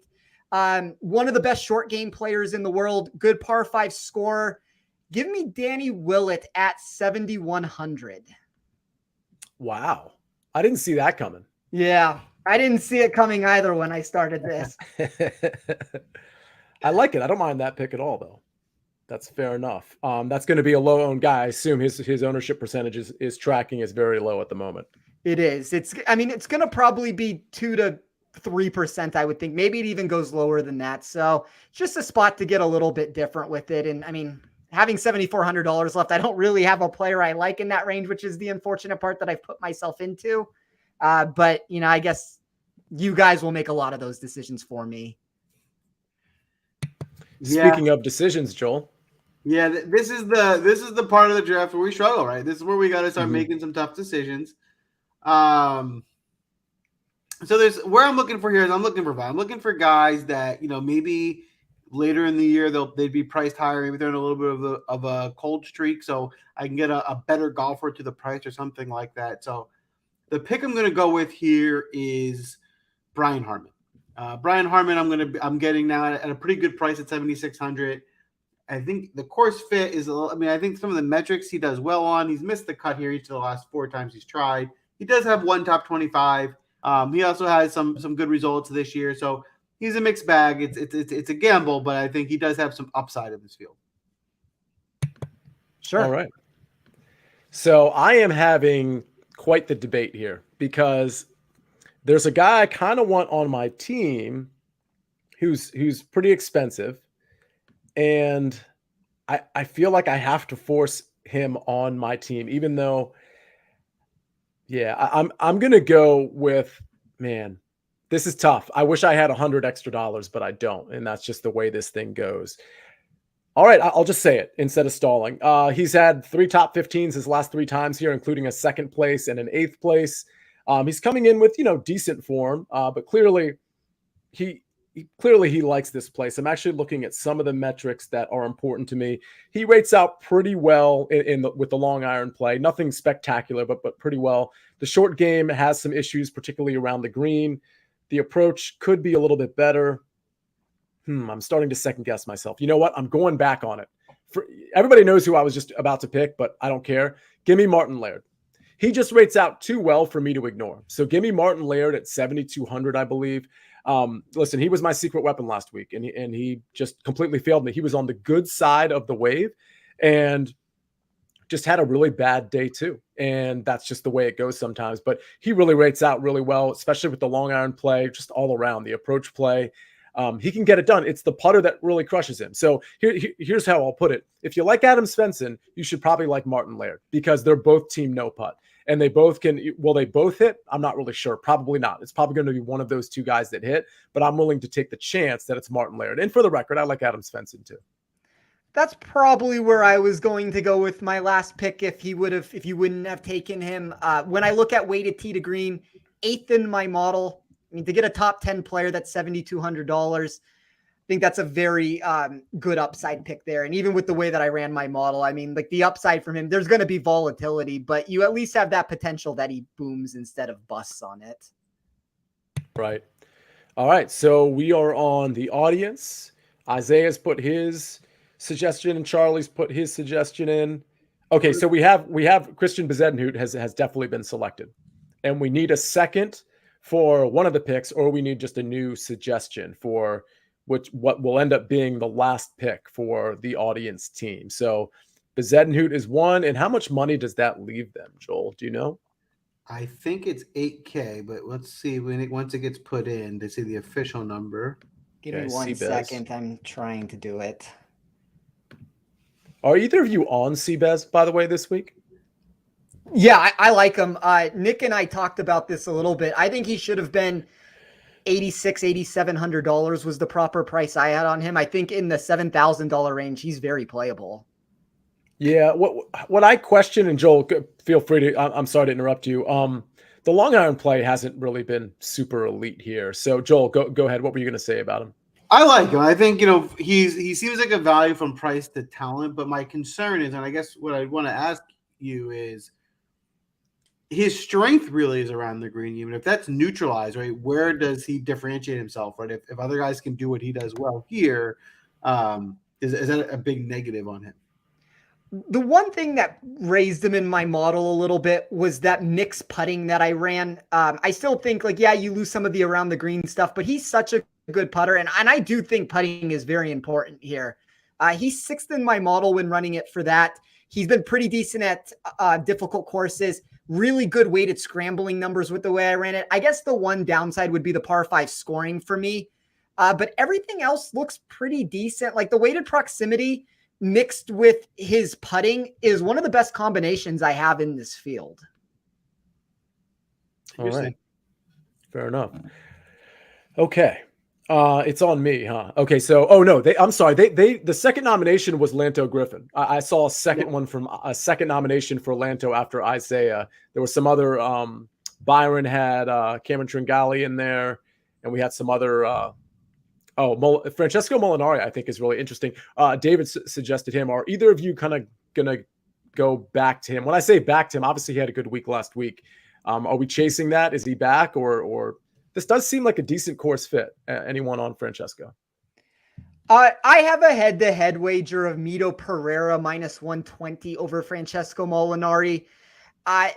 One of the best short game players in the world, good par 5 scorer. Give me Danny Willett at 7,100. Wow. I didn't see that coming. Yeah, I didn't see it coming either when I started this. I like it. I don't mind that pick at all, though. That's fair enough. That's going to be a low-owned guy. I assume his ownership percentage is tracking as very low at the moment. It is. It's going to probably be 2 to 3%, I would think. Maybe it even goes lower than that. So just a spot to get a little bit different with it. And I mean, having $7,400 left, I don't really have a player I like in that range, which is the unfortunate part that I've put myself into. But, I guess you guys will make a lot of those decisions for me. Speaking of decisions, Joel. Yeah, this is the part of the draft where we struggle, right? This is where we got to start making some tough decisions. So there's where I'm looking for here is I'm looking for guys that, maybe later in the year they'd be priced higher. Maybe they're in a little bit of a cold streak, so I can get a better golfer to the price or something like that. So the pick I'm going to go with here is Brian Hartman. Brian Hartman, I'm getting now at a pretty good price at 7,600. I think the course fit is I think some of the metrics he does well on. He's missed the cut here each of the last 4 times he's tried. He does have one top 25. He also has some good results this year, so he's a mixed bag. It's a gamble, but I think he does have some upside in this field. Sure. All right. So I am having quite the debate here because there's a guy I kind of want on my team who's pretty expensive, and I feel like I have to force him on my team, even though, I'm gonna go with, man, this is tough. I wish I had $100 extra, but I don't, and that's just the way this thing goes. All right, I'll just say it instead of stalling. He's had 3 top 15s his last 3 times here, including a 2nd place and an 8th place. He's coming in with, decent form, but clearly he likes this place. I'm actually looking at some of the metrics that are important to me. He rates out pretty well with the long iron play. Nothing spectacular, but pretty well. The short game has some issues, particularly around the green. The approach could be a little bit better. I'm starting to second guess myself. You know what? I'm going back on it. Everybody knows who I was just about to pick, but I don't care. Give me Martin Laird. He just rates out too well for me to ignore. So give me Martin Laird at 7,200, I believe. Listen, he was my secret weapon last week, and he just completely failed me. He was on the good side of the wave and just had a really bad day too. And that's just the way it goes sometimes. But he really rates out really well, especially with the long iron play, just all around the approach play. He can get it done. It's the putter that really crushes him. So here's how I'll put it. If you like Adam Svensson, you should probably like Martin Laird because they're both team no putt. And they both will they both hit? I'm not really sure. Probably not. It's probably going to be one of those 2 guys that hit, but I'm willing to take the chance that it's Martin Laird. And for the record, I like Adam Svensson too. That's probably where I was going to go with my last pick if you wouldn't have taken him. When I look at weighted tee to green, 8th in my model. I mean, to get a top 10 player, that's $7,200. I think that's a very good upside pick there. And even with the way that I ran my model, I mean, like the upside from him, there's going to be volatility, but you at least have that potential that he booms instead of busts on it. Right. All right. So we are on the audience. Isaiah's put his suggestion and Charlie's put his suggestion in. Okay. So we have Christian Bezuidenhout has definitely been selected, and we need a second for one of the picks, or we need just a new suggestion for what will end up being the last pick for the audience team. So Bezuidenhout is one. And how much money does that leave them, Joel? Do you know? I think it's 8K, but let's see once it gets put in to see the official number. Give me 1 second. I'm trying to do it. Are either of you on CBEZ, by the way, this week? Yeah, I like him. Nick and I talked about this a little bit. I think he should have been $8,700 was the proper price I had on him. I think in the $7,000 range, he's very playable. Yeah, what I question, and Joel, feel free to. I'm sorry to interrupt you. The long iron play hasn't really been super elite here. So Joel, go ahead. What were you going to say about him? I like him. I think he seems like a value from price to talent. But my concern is, and I guess what I want to ask you is his strength really is around the green. Even if that's neutralized, right? Where does he differentiate himself, right? If other guys can do what he does well here, is that a big negative on him? The one thing that raised him in my model a little bit was that mixed putting that I ran. I still think like, yeah, you lose some of the around the green stuff, but he's such a good putter. And I do think putting is very important here. He's 6th in my model when running it for that. He's been pretty decent at difficult courses, really good weighted scrambling numbers with the way I ran it. I guess the one downside would be the par 5 scoring for me. But everything else looks pretty decent. Like the weighted proximity mixed with his putting is one of the best combinations I have in this field. All right. Fair enough. Okay. It's on me, huh? Okay. So, I'm sorry. The second nomination was Lanto Griffin. I saw a second nomination for Lanto after Isaiah. There was some other, Byron had, Cameron Tringali in there, and we had some other, Francesco Molinari, I think, is really interesting. David suggested him. Are either of you kind of going to go back to him? When I say back to him, obviously he had a good week last week. Are we chasing that? Is he back or this does seem like a decent course fit? Anyone on Francesco? I have a head-to-head wager of Mito Pereira -120 over Francesco Molinari.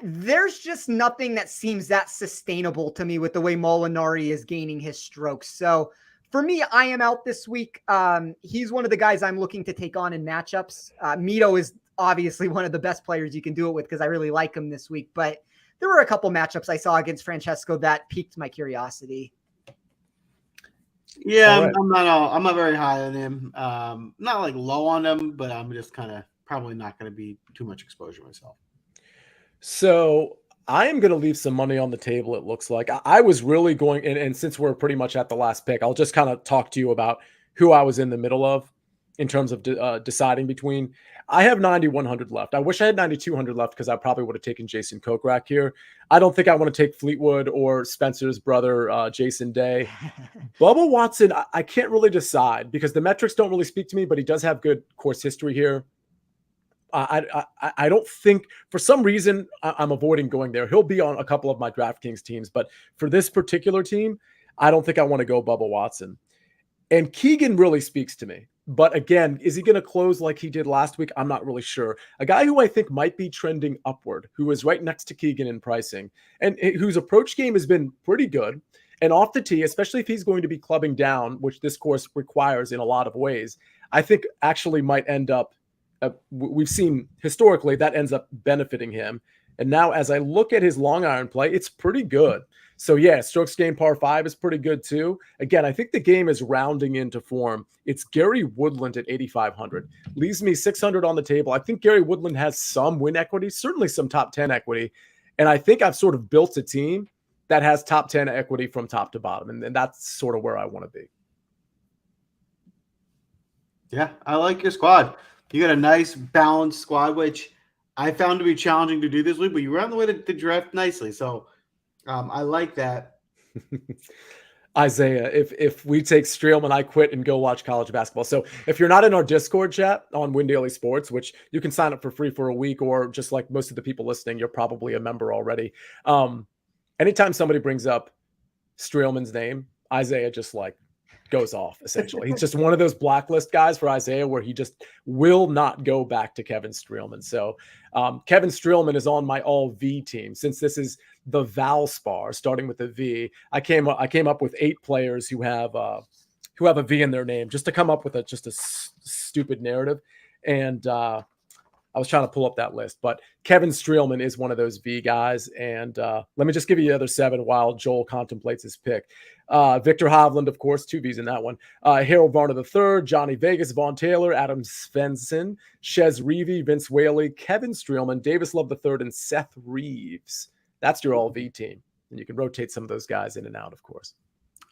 There's just nothing that seems that sustainable to me with the way Molinari is gaining his strokes. So for me, I am out this week. He's one of the guys I'm looking to take on in matchups. Mito is obviously one of the best players you can do it with because I really like him this week. But there were a couple matchups I saw against Francesco that piqued my curiosity. Yeah, right. I'm not very high on him. Not like low on him, but I'm just kind of probably not going to be too much exposure myself. So I am going to leave some money on the table, it looks like. I was really going, and since we're pretty much at the last pick, I'll just kind of talk to you about who I was in the middle of in terms of deciding between. I have 9,100 left. I wish I had 9,200 left because I probably would have taken Jason Kokrak here. I don't think I want to take Fleetwood or Spencer's brother, Jason Day. Bubba Watson, I can't really decide because the metrics don't really speak to me, but he does have good course history here. I don't think, for some reason, I'm avoiding going there. He'll be on a couple of my DraftKings teams, but for this particular team, I don't think I want to go Bubba Watson. And Keegan really speaks to me. But again, is he going to close like he did last week? I'm not really sure. A guy who I think might be trending upward, who is right next to Keegan in pricing, and whose approach game has been pretty good. And off the tee, especially if he's going to be clubbing down, which this course requires in a lot of ways, I think actually might end up, we've seen historically that ends up benefiting him. And now as I look at his long iron play, it's pretty good. So yeah, strokes gained par 5 is pretty good too. Again, I think the game is rounding into form. It's Gary Woodland at 8,500. Leaves me 600 on the table. I think Gary Woodland has some win equity, certainly some top 10 equity. And I think I've sort of built a team that has top 10 equity from top to bottom. And that's sort of where I want to be. Yeah, I like your squad. You got a nice balanced squad, which I found to be challenging to do this week, but you were on the way to draft nicely. So I like that. Isaiah, if we take Streelman, I quit and go watch college basketball. So if you're not in our Discord chat on Win Daily Sports, which you can sign up for free for a week, or just like most of the people listening, you're probably a member already. Anytime somebody brings up Streelman's name, Isaiah just like goes off, essentially. He's just one of those blacklist guys for Isaiah where he just will not go back to Kevin Streelman. So Kevin Streelman is on my all V team. Since this is the Valspar, starting with a V, I came up with 8 players who have a V in their name, just to come up with a stupid narrative. And I was trying to pull up that list, but Kevin Streelman is one of those V guys. And let me just give you the other 7 while Joel contemplates his pick. Victor Hovland, of course, 2 Vs in that one. Harold Varner III, Johnny Vegas, Vaughn Taylor, Adam Svensson, Shez Reavie, Vince Whaley, Kevin Streelman, Davis Love III, and Seth Reeves. That's your all V team. And you can rotate some of those guys in and out, of course.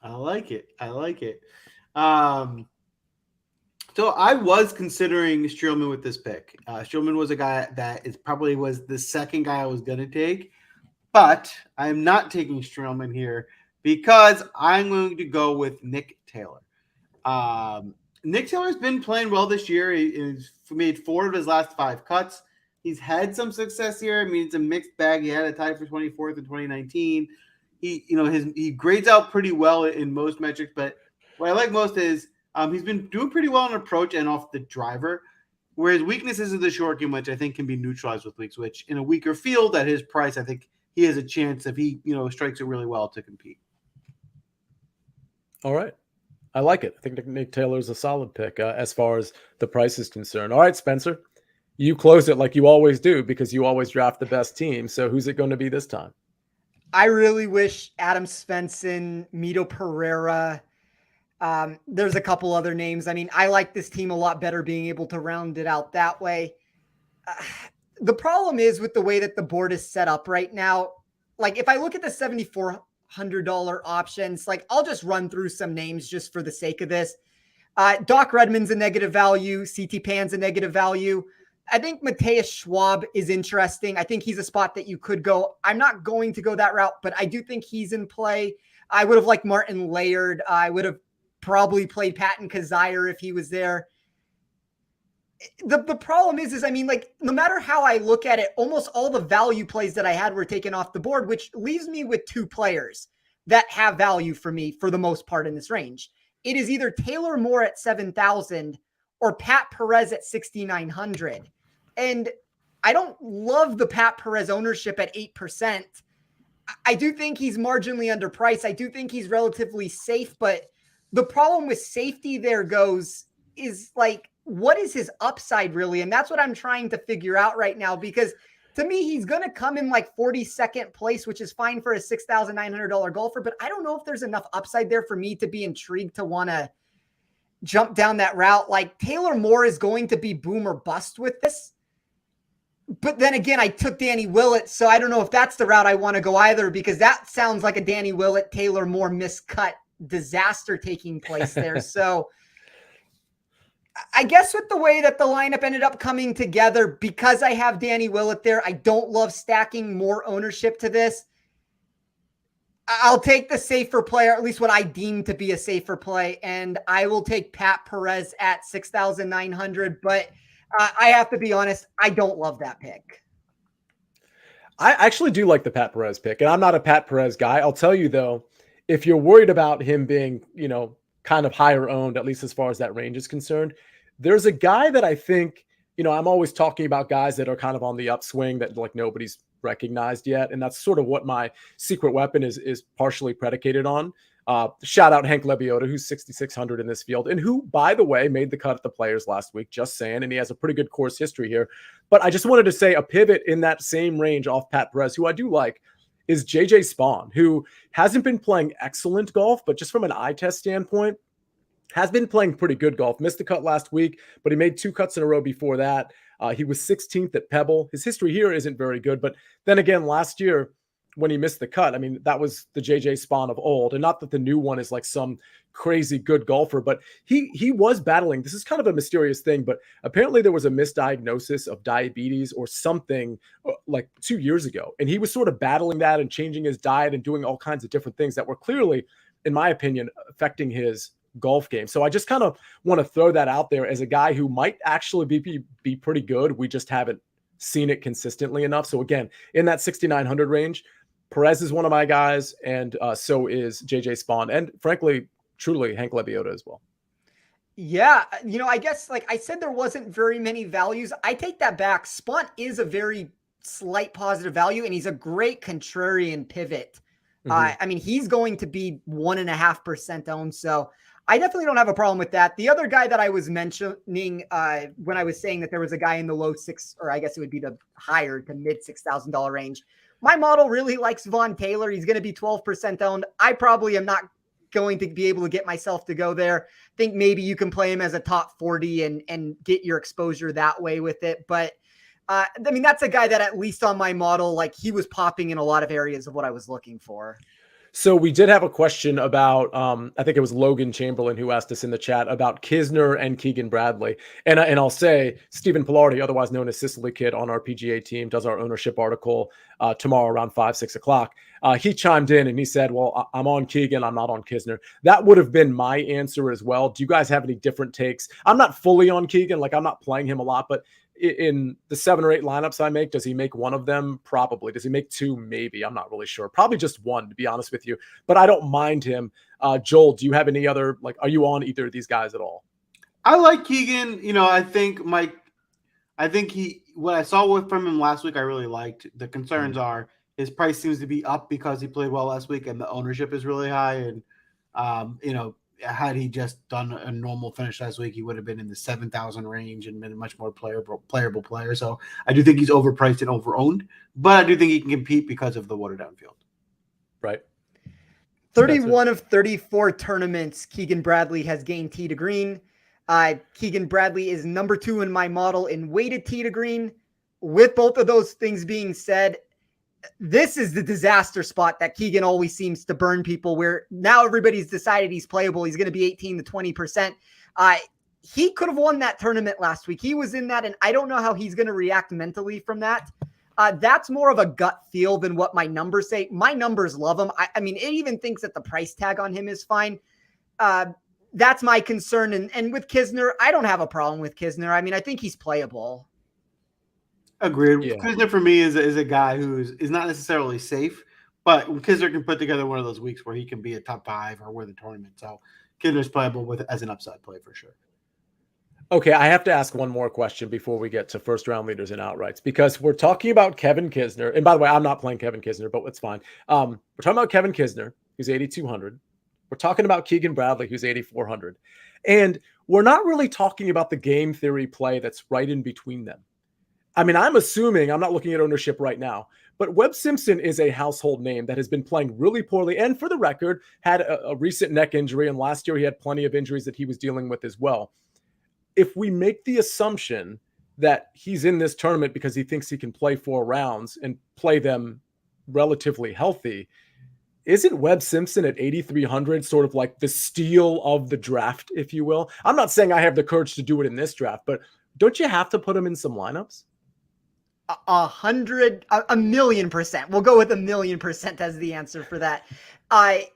I like it. So I was considering Streelman with this pick. Streelman was a guy that probably was the second guy I was going to take, but I'm not taking Streelman here because I'm going to go with Nick Taylor. Nick Taylor's been playing well this year. He's made 4 of his last 5 cuts. He's had some success here. I mean, it's a mixed bag. He had a tie for 24th in 2019. He grades out pretty well in most metrics, but what I like most is he's been doing pretty well on approach and off the driver, whereas weaknesses of the short game, which I think can be neutralized with weak switch. In a weaker field at his price, I think he has a chance if he strikes it really well to compete. All right. I like it. I think Nick Taylor's a solid pick as far as the price is concerned. All right, Spencer, you close it like you always do because you always draft the best team. So who's it going to be this time? I really wish Adam Svensson, Mito Pereira. There's a couple other names. I mean, I like this team a lot better being able to round it out that way. The problem is with the way that the board is set up right now. Like if I look at the $7,400 options, like I'll just run through some names just for the sake of this. Doc Redman's a negative value. CT Pan's a negative value. I think Mateus Schwab is interesting. I think he's a spot that you could go. I'm not going to go that route, but I do think he's in play. I would have liked Martin Laird. I would have probably played Patton Cazire if he was there. The problem is I mean, like, no matter how I look at it, almost all the value plays that I had were taken off the board, which leaves me with two players that have value for me for the most part in this range. It is either Taylor Moore at 7,000 or Pat Perez at 6,900. And I don't love the Pat Perez ownership at 8%. I do think he's marginally underpriced. I do think he's relatively safe, but the problem with safety there is like, what is his upside really? And that's what I'm trying to figure out right now, because to me, he's going to come in like 42nd place, which is fine for a $6,900 golfer, but I don't know if there's enough upside there for me to be intrigued to want to jump down that route. Like Taylor Moore is going to be boom or bust with this. But then again, I took Danny Willett, so I don't know if that's the route I want to go either, because that sounds like a Danny Willett, Taylor Moore miscut disaster taking place there. So I guess with the way that the lineup ended up coming together, because I have Danny Willett there, I don't love stacking more ownership to this. I'll take the safer player, at least what I deem to be a safer play, and I will take Pat Perez at 6,900, but I have to be honest, I don't love that pick. I actually do like the Pat Perez pick, and I'm not a Pat Perez guy. I'll tell you, though, if you're worried about him being, kind of higher owned, at least as far as that range is concerned, there's a guy that I think, I'm always talking about guys that are kind of on the upswing that like nobody's recognized yet. And that's sort of what my secret weapon is partially predicated on. Shout out Hank Lebioda, who's 6,600 in this field, and who, by the way, made the cut at the Players last week, just saying, and he has a pretty good course history here. But I just wanted to say a pivot in that same range off Pat Perez, who I do like, is JJ Spawn, who hasn't been playing excellent golf, but just from an eye test standpoint, has been playing pretty good golf. Missed the cut last week, but he made 2 cuts in a row before that. He was 16th at Pebble. His history here isn't very good, but then again, last year, when he missed the cut, I mean, that was the JJ Spawn of old. And not that the new one is like some crazy good golfer, but he was battling. This is kind of a mysterious thing, but apparently there was a misdiagnosis of diabetes or something like 2 years ago. And he was sort of battling that and changing his diet and doing all kinds of different things that were clearly, in my opinion, affecting his golf game. So I just kind of want to throw that out there as a guy who might actually be pretty good. We just haven't seen it consistently enough. So again, in that 6,900 range, Perez is one of my guys, and so is JJ Spawn, and frankly, truly Hank Lebioda as well. Yeah, I guess like I said, there wasn't very many values. I take that back. Spawn is a very slight positive value, and he's a great contrarian pivot. I mean, he's going to be 1.5% owned, so I definitely don't have a problem with that. The other guy that I was mentioning when I was saying that there was a guy in the low six, or I guess it would be the higher to mid $6,000 range. My model really likes Vaughn Taylor. He's going to be 12% owned. I probably am not going to be able to get myself to go there. I think maybe you can play him as a top 40 and get your exposure that way with it. But I mean, that's a guy that at least on my model, like he was popping in a lot of areas of what I was looking for. So we did have a question about, I think it was Logan Chamberlain who asked us in the chat about Kisner and Keegan Bradley. And I'll say Stephen Pilardi, otherwise known as Sicily Kid on our PGA team, does our ownership article tomorrow around 5, 6 o'clock. He chimed in and he said, well, I'm on Keegan. I'm not on Kisner. That would have been my answer as well. Do you guys have any different takes? I'm not fully on Keegan. Like, I'm not playing him a lot, but in the 7 or 8 lineups I make, does he make one of them? Probably. Does he make 2? Maybe. I'm not really sure. Probably just 1, to be honest with you, but I don't mind him. Joel, do you have any other, like, are you on either of these guys at all? I like Keegan. I think what I saw from him last week, I really liked. The concerns are his price seems to be up because he played well last week and the ownership is really high. And, had he just done a normal finish last week, he would have been in the 7,000 range and been a much more playable player. So I do think he's overpriced and overowned, but I do think he can compete because of the watered down field. Right. 31 of 34 tournaments, Keegan Bradley has gained tee to green. Keegan Bradley is number 2 in my model in weighted tee to green. With both of those things being said, this is the disaster spot that Keegan always seems to burn people, where now everybody's decided he's playable. He's going to be 18 to 20%. He could have won that tournament last week. He was in that, and I don't know how he's going to react mentally from that. That's more of a gut feel than what my numbers say. My numbers love him. I mean, it even thinks that the price tag on him is fine. That's my concern. And with Kisner, I don't have a problem with Kisner. I mean, I think he's playable. Agreed. Yeah. Kisner for me is a guy who is not necessarily safe, but Kisner can put together one of those weeks where he can be a top 5 or win the tournament. So Kisner's playable as an upside play for sure. Okay, I have to ask one more question before we get to first round leaders and outrights, because we're talking about Kevin Kisner. And by the way, I'm not playing Kevin Kisner, but it's fine. We're talking about Kevin Kisner, who's 8,200. We're talking about Keegan Bradley, who's 8,400. And we're not really talking about the game theory play that's right in between them. I mean, I'm assuming, I'm not looking at ownership right now, but Webb Simpson is a household name that has been playing really poorly. And for the record, had a recent neck injury. And last year he had plenty of injuries that he was dealing with as well. If we make the assumption that he's in this tournament because he thinks he can play 4 rounds and play them relatively healthy, isn't Webb Simpson at 8,300 sort of like the steal of the draft, if you will? I'm not saying I have the courage to do it in this draft, but don't you have to put him in some lineups? 1,000,000%. We'll go with 1,000,000% as the answer for that.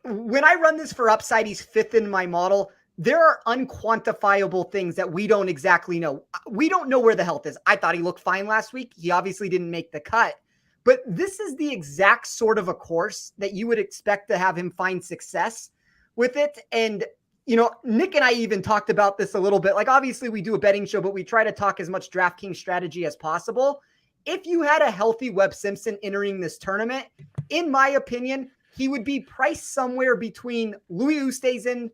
When I run this for upside, he's 5th in my model. There are unquantifiable things that we don't exactly know. We don't know where the health is. I thought he looked fine last week. He obviously didn't make the cut, but this is the exact sort of a course that you would expect to have him find success with it. And, Nick and I even talked about this a little bit. Like, obviously we do a betting show, but we try to talk as much DraftKings strategy as possible. If you had a healthy Webb Simpson entering this tournament, in my opinion, he would be priced somewhere between Louis Oosthuizen,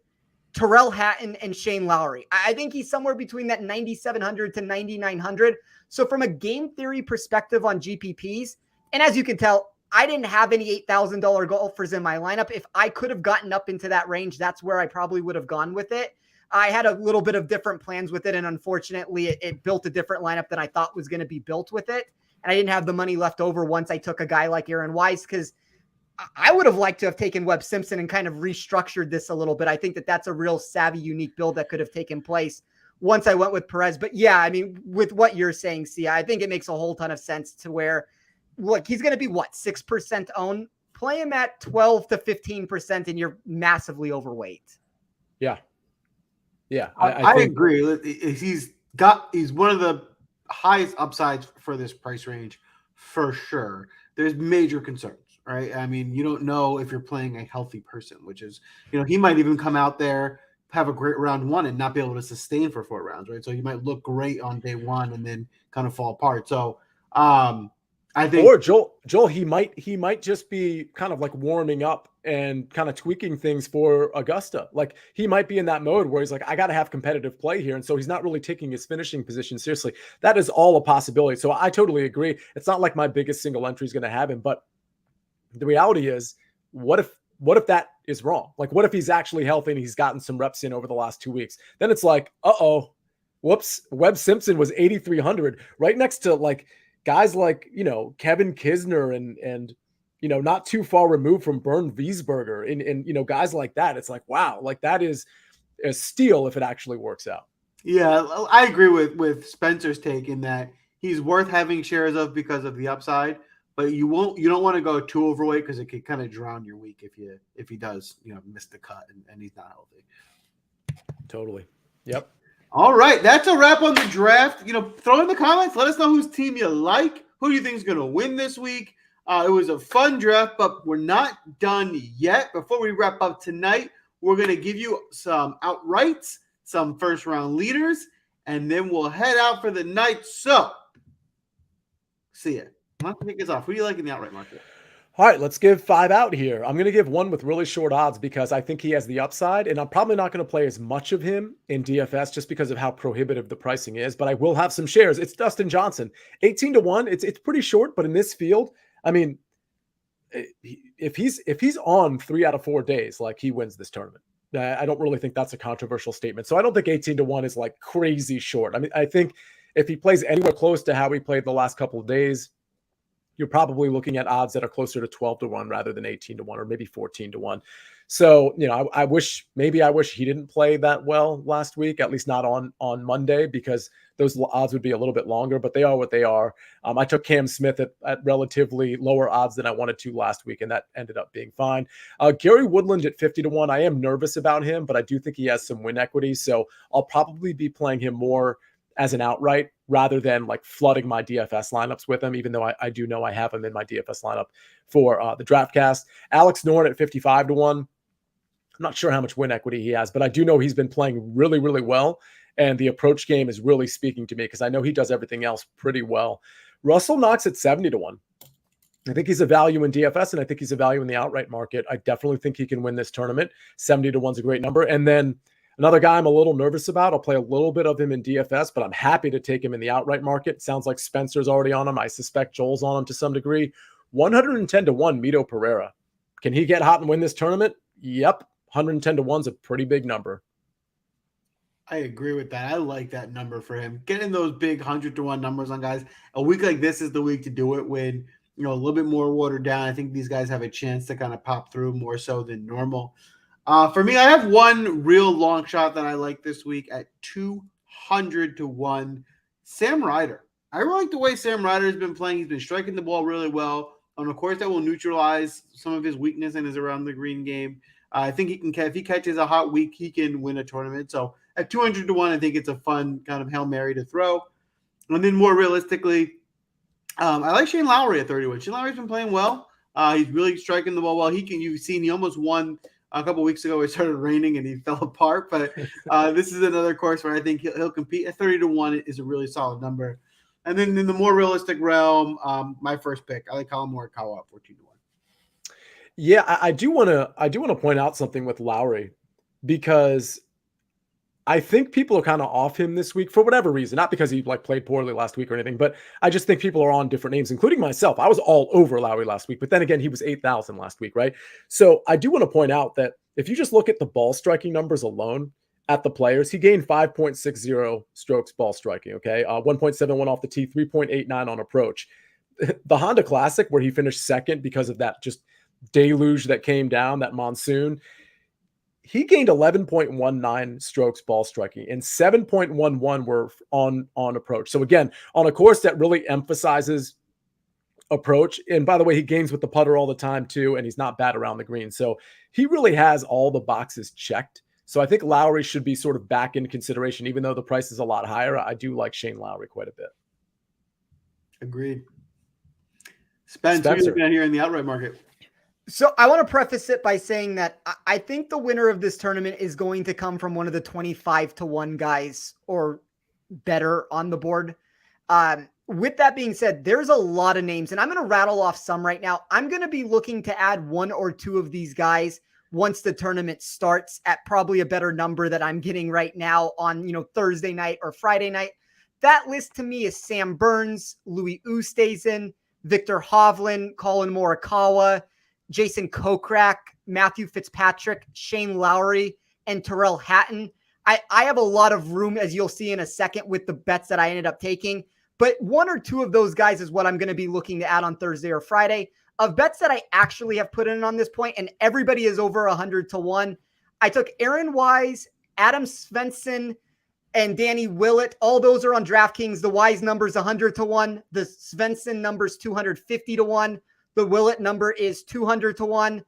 Tyrrell Hatton, and Shane Lowry. I think he's somewhere between that 9,700 to 9,900. So from a game theory perspective on GPPs, and as you can tell, I didn't have any $8,000 golfers in my lineup. If I could have gotten up into that range, that's where I probably would have gone with it. I had a little bit of different plans with it, and unfortunately, it built a different lineup than I thought was going to be built with it. And I didn't have the money left over once I took a guy like Aaron Wise, because I would have liked to have taken Webb Simpson and kind of restructured this a little bit. I think that that's a real savvy, unique build that could have taken place once I went with Perez. But yeah, I mean, with what you're saying, Sia, I think it makes a whole ton of sense to where, look, he's going to be 6% owned. Play him at 12 to 15%, and you're massively overweight. Yeah. Yeah. I agree. He's one of the highest upsides for this price range for sure. There's major concerns, right? I mean, you don't know if you're playing a healthy person, which is, he might even come out there, have a great round 1 and not be able to sustain for 4 rounds, right? So you might look great on day 1 and then kind of fall apart. So I think, or Joel, he might just be kind of like warming up and kind of tweaking things for Augusta. Like, he might be in that mode where he's like, I got to have competitive play here. And so he's not really taking his finishing position seriously. That is all a possibility. So I totally agree. It's not like my biggest single entry is going to have him, but the reality is, what if that is wrong? Like, what if he's actually healthy and he's gotten some reps in over the last 2 weeks? Then it's like, whoops, Webb Simpson was 8,300 right next to like guys like, Kevin Kisner and not too far removed from Bernd Wiesberger and guys like that. It's like, wow, like that is a steal if it actually works out. Yeah, I agree with Spencer's take in that he's worth having shares of because of the upside, but you don't want to go too overweight because it could kind of drown your week if he does, miss the cut and he's not healthy. Totally. Yep. All right, that's a wrap on the draft. Throw in the comments. Let us know whose team you like. Who do you think is going to win this week? It was a fun draft, but we're not done yet. Before we wrap up tonight, we're going to give you some outrights, some first-round leaders, and then we'll head out for the night. So, see ya. I'm not going to kick us off. Who do you like in the outright market? All right, let's give 5 out here. I'm going to give one with really short odds because I think he has the upside, and I'm probably not going to play as much of him in DFS just because of how prohibitive the pricing is, but I will have some shares. It's Dustin Johnson. 18-1. It's pretty short, but in this field, I mean, if he's on 3 out of 4 days, like, he wins this tournament. I don't really think that's a controversial statement. So I don't think 18-1 is like crazy short. I mean, I think if he plays anywhere close to how he played the last couple of days, you're probably looking at odds that are closer to 12-1 rather than 18-1 or maybe 14-1. So, I wish he didn't play that well last week, at least not on Monday, because those odds would be a little bit longer, but they are what they are. I took Cam Smith at relatively lower odds than I wanted to last week, and that ended up being fine. Gary Woodland at 50-1. I am nervous about him, but I do think he has some win equity. So I'll probably be playing him more as an outright rather than like flooding my DFS lineups with him, even though I do know I have him in my DFS lineup for the DraftCast. Alex Norton at 55-1. I'm not sure how much win equity he has, but I do know he's been playing really, really well. And the approach game is really speaking to me because I know he does everything else pretty well. Russell Knox at 70-1. I think he's a value in DFS, and I think he's a value in the outright market. I definitely think he can win this tournament. 70-1 is a great number. And then another guy I'm a little nervous about, I'll play a little bit of him in DFS, but I'm happy to take him in the outright market. Sounds like Spencer's already on him. I suspect Joel's on him to some degree. 110-1, Mito Pereira. Can he get hot and win this tournament? Yep. 110-1 is a pretty big number. I agree with that. I like that number for him. Getting those big 100-1 numbers on guys. A week like this is the week to do it when, a little bit more watered down. I think these guys have a chance to kind of pop through more so than normal. For me, I have one real long shot that I like this week at 200-1. Sam Ryder. I really like the way Sam Ryder has been playing. He's been striking the ball really well on a course that will neutralize some of his weakness in his around the green game. I think he can, if he catches a hot week, he can win a tournament. So at 200-1, I think it's a fun kind of Hail Mary to throw. And then more realistically, I like Shane Lowry at 31. Shane Lowry's been playing well. He's really striking the ball well. You've seen he almost won a couple of weeks ago. It started raining and he fell apart. But this is another course where I think he'll compete. At 30-1 is a really solid number. And then in the more realistic realm, my first pick, I like Colin Morikawa at 14-1. Yeah, I do want to point out something with Lowry, because I think people are kind of off him this week for whatever reason, not because he played poorly last week or anything, but I just think people are on different names, including myself. I was all over Lowry last week, but then again, he was 8,000 last week, right? So I do want to point out that if you just look at the ball striking numbers alone at the players, he gained 5.60 strokes ball striking, okay? 1.71 off the tee, 3.89 on approach. The Honda Classic, where he finished second because of that just deluge that came down, that monsoon, he gained 11.19 strokes ball striking, and 7.11 were on approach. So again, on a course that really emphasizes approach, and by the way, he gains with the putter all the time too, and he's not bad around the green. So he really has all the boxes checked. So I think Lowry should be sort of back in consideration, even though the price is a lot higher. I do like Shane Lowry quite a bit. Agreed. Spencer, what are you looking at here in the outright market? So I want to preface it by saying that I think the winner of this tournament is going to come from one of the 25-1 guys or better on the board. With that being said, there's a lot of names, and I'm going to rattle off some right now. I'm going to be looking to add one or two of these guys once the tournament starts at probably a better number that I'm getting right now on, Thursday night or Friday night. That list to me is Sam Burns, Louis Oosthuizen, Victor Hovland, Colin Morikawa, Jason Kokrak, Matthew Fitzpatrick, Shane Lowry, and Tyrrell Hatton. I have a lot of room, as you'll see in a second, with the bets that I ended up taking. But one or two of those guys is what I'm going to be looking to add on Thursday or Friday. Of bets that I actually have put in on this point, and everybody is over 100-1. I took Aaron Wise, Adam Svensson, and Danny Willett. All those are on DraftKings. The Wise number is 100-1. The Svensson number is 250-1. The Willett number is 200-1.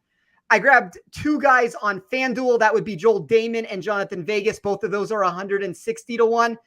I grabbed two guys on FanDuel. That would be Joel Damon and Jonathan Vegas. Both of those are 160-1.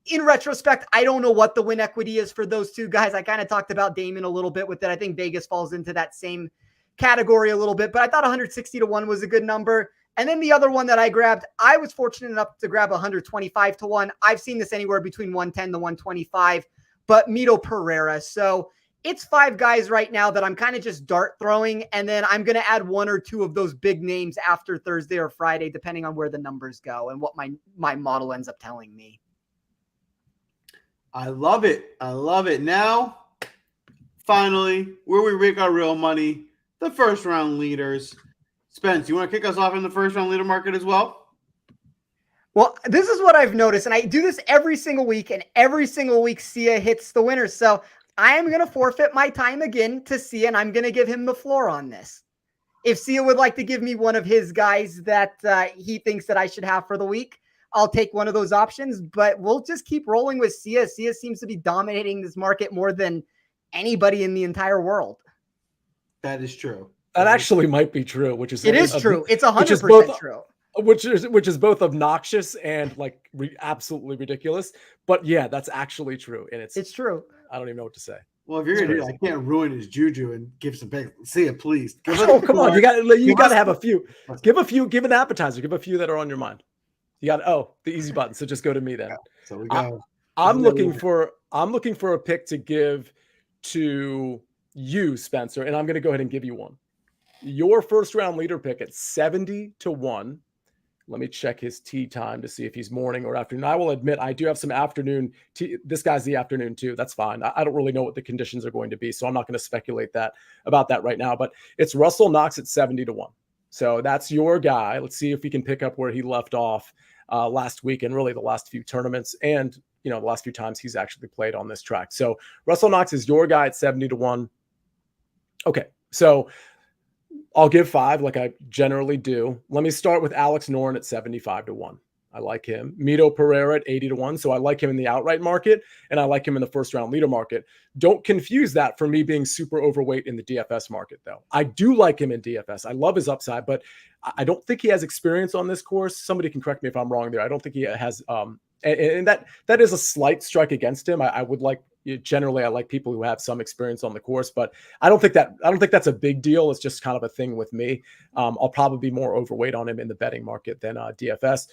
In retrospect, I don't know what the win equity is for those two guys. I kind of talked about Damon a little bit with it. I think Vegas falls into that same category a little bit, but I thought 160-1 was a good number. And then the other one that I grabbed, I was fortunate enough to grab 125-1. I've seen this anywhere between 110 to 125, but Mito Pereira. So it's five guys right now that I'm kind of just dart throwing. And then I'm going to add one or two of those big names after Thursday or Friday, depending on where the numbers go and what my model ends up telling me. I love it. I love it. Now, finally, where we make our real money, the first round leaders. Spence, you want to kick us off in the first round leader market as well? Well, this is what I've noticed, and I do this every single week, and every single week Sia hits the winners. So I am going to forfeit my time again to Sia, and I'm going to give him the floor on this. If Sia would like to give me one of his guys that he thinks that I should have for the week, I'll take one of those options, but we'll just keep rolling with Sia. Sia seems to be dominating this market more than anybody in the entire world. That is true. That actually might be true, which is true. It's 100% true. Which is both obnoxious and like absolutely ridiculous. But yeah, that's actually true, and it's true. I don't even know what to say. Well, if you're gonna do that, I can't ruin his juju and give some picks. Sia, please. Oh, come on! You got to have a few. Give an appetizer. Give a few that are on your mind. You got the easy button. So just go to me then. So we go. I'm looking for a pick to give to you, Spencer, and I'm going to go ahead and give you one. Your first round leader pick at 70-1. Let me check his tee time to see if he's morning or afternoon. I will admit I do have some afternoon. This guy's the afternoon too. That's fine. I don't really know what the conditions are going to be, so I'm not going to speculate about that right now. But it's Russell Knox at 70-1. So that's your guy. Let's see if we can pick up where he left off last week and really the last few tournaments and the last few times he's actually played on this track. So Russell Knox is your guy at 70-1. Okay, so I'll give 5 like I generally do. Let me start with Alex Noren at 75-1. I like him. Mito Pereira at 80-1. So I like him in the outright market and I like him in the first round leader market. Don't confuse that for me being super overweight in the DFS market though. I do like him in DFS. I love his upside, but I don't think he has experience on this course. Somebody can correct me if I'm wrong there. I don't think he has, and that is a slight strike against him. I would like, generally I like people who have some experience on the course, but I don't think that's a big deal. It's just kind of a thing with me. I'll probably be more overweight on him in the betting market than DFS.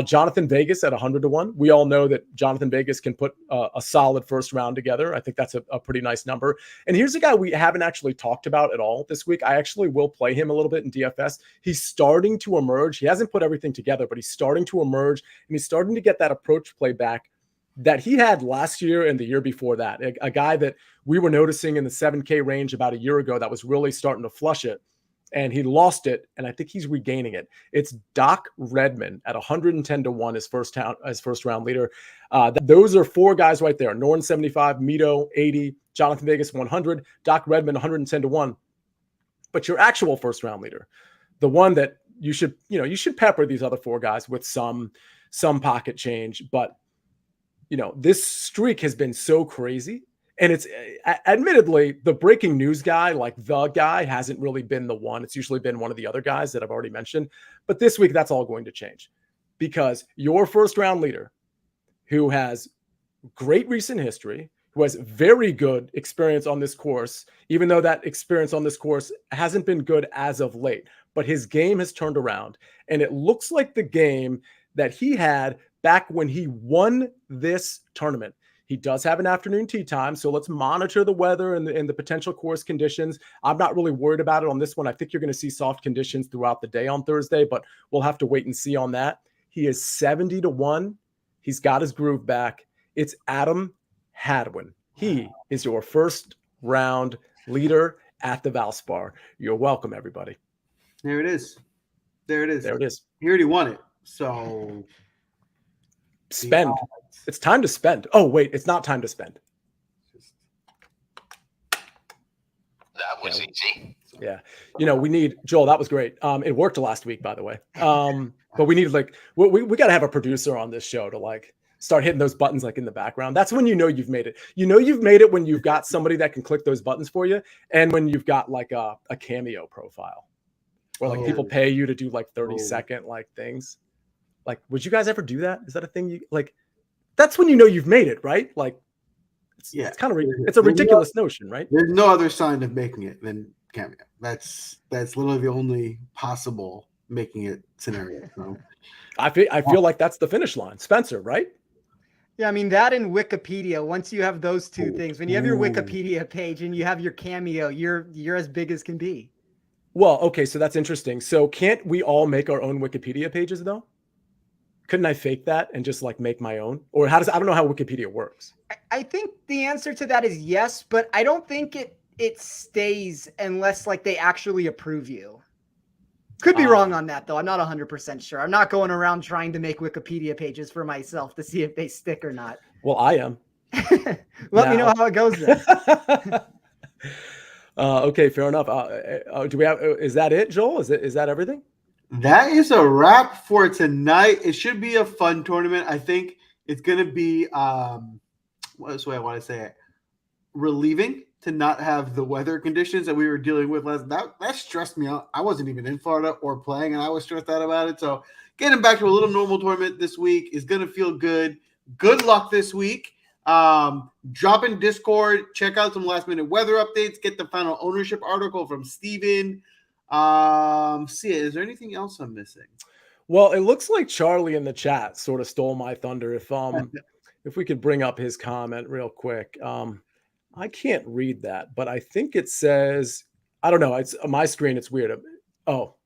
Jonathan Vegas at 100-1. We all know that Jonathan Vegas can put a solid first round together. I think that's a pretty nice number. And here's a guy we haven't actually talked about at all this week. I actually will play him a little bit in DFS. He's starting to emerge. He hasn't put everything together, but he's starting to emerge and he's starting to get that approach play back that he had last year and the year before that. A guy that we were noticing in the 7K range about a year ago that was really starting to flush it, and he lost it, and I think he's regaining it. It's Doc Redman at 110-1 as first round leader. Those are 4 guys right there. Norton 75, Mito 80, Jonathan Vegas 100, Doc Redman 110-1. But your actual first round leader, the one that you should pepper these other 4 guys with some pocket change, but this streak has been so crazy, and it's admittedly the breaking news guy, like the guy, hasn't really been the one. It's usually been one of the other guys that I've already mentioned. But this week, that's all going to change because your first round leader, who has great recent history, who has very good experience on this course, even though that experience on this course hasn't been good as of late, but his game has turned around, and it looks like the game that he had back when he won this tournament. He does have an afternoon tee time, so let's monitor the weather and the potential course conditions. I'm not really worried about it on this one. I think you're going to see soft conditions throughout the day on Thursday, but we'll have to wait and see on that. He is 70-1. He's got his groove back. It's Adam Hadwin. He is your first round leader at the Valspar. You're welcome, everybody. There it is. There it is. There it is. He already won it. So spend. It's time to spend. Oh, wait, it's not time to spend. That was easy. Yeah. We need Joel. That was great. It worked last week, by the way. But we need we got to have a producer on this show to start hitting those buttons in the background. That's when you've made it. You've made it when you've got somebody that can click those buttons for you, and when you've got a Cameo profile, where people pay you to do 30-second things. Would you guys ever do that? Is that a thing? That's when you've made it, right? It's kind of it's a ridiculous notion, right? There's no other sign of making it than Cameo. That's literally the only possible making it scenario. So. I feel like that's the finish line, Spencer, right? Yeah, I mean that in Wikipedia. Once you have those two things, when you have your Wikipedia page and you have your Cameo, you're as big as can be. Well, okay, so that's interesting. So can't we all make our own Wikipedia pages though? Couldn't I fake that and just make my own? Or I don't know how Wikipedia works. I think the answer to that is yes, but I don't think it stays unless they actually approve you. Could be wrong on that though. I'm not 100% sure. I'm not going around trying to make Wikipedia pages for myself to see if they stick or not. Well, I am. Let me know how it goes then. Okay, fair enough. Do we have? Is that it, Joel? Is that everything? That is a wrap for tonight. It should be a fun tournament. I think it's going to be what's the way I want to say it? Relieving to not have the weather conditions that we were dealing with last. That stressed me out. I wasn't even in Florida or playing, and I was stressed out about it. So getting back to a little normal tournament this week is going to feel good. Good luck this week. Drop in Discord. Check out some last minute weather updates. Get the final ownership article from Steven. Is there anything else I'm missing? Well, it looks like Charlie in the chat sort of stole my thunder. If we could bring up his comment real quick. I can't read that, but I think it says, I don't know. It's on my screen. It's weird. Oh,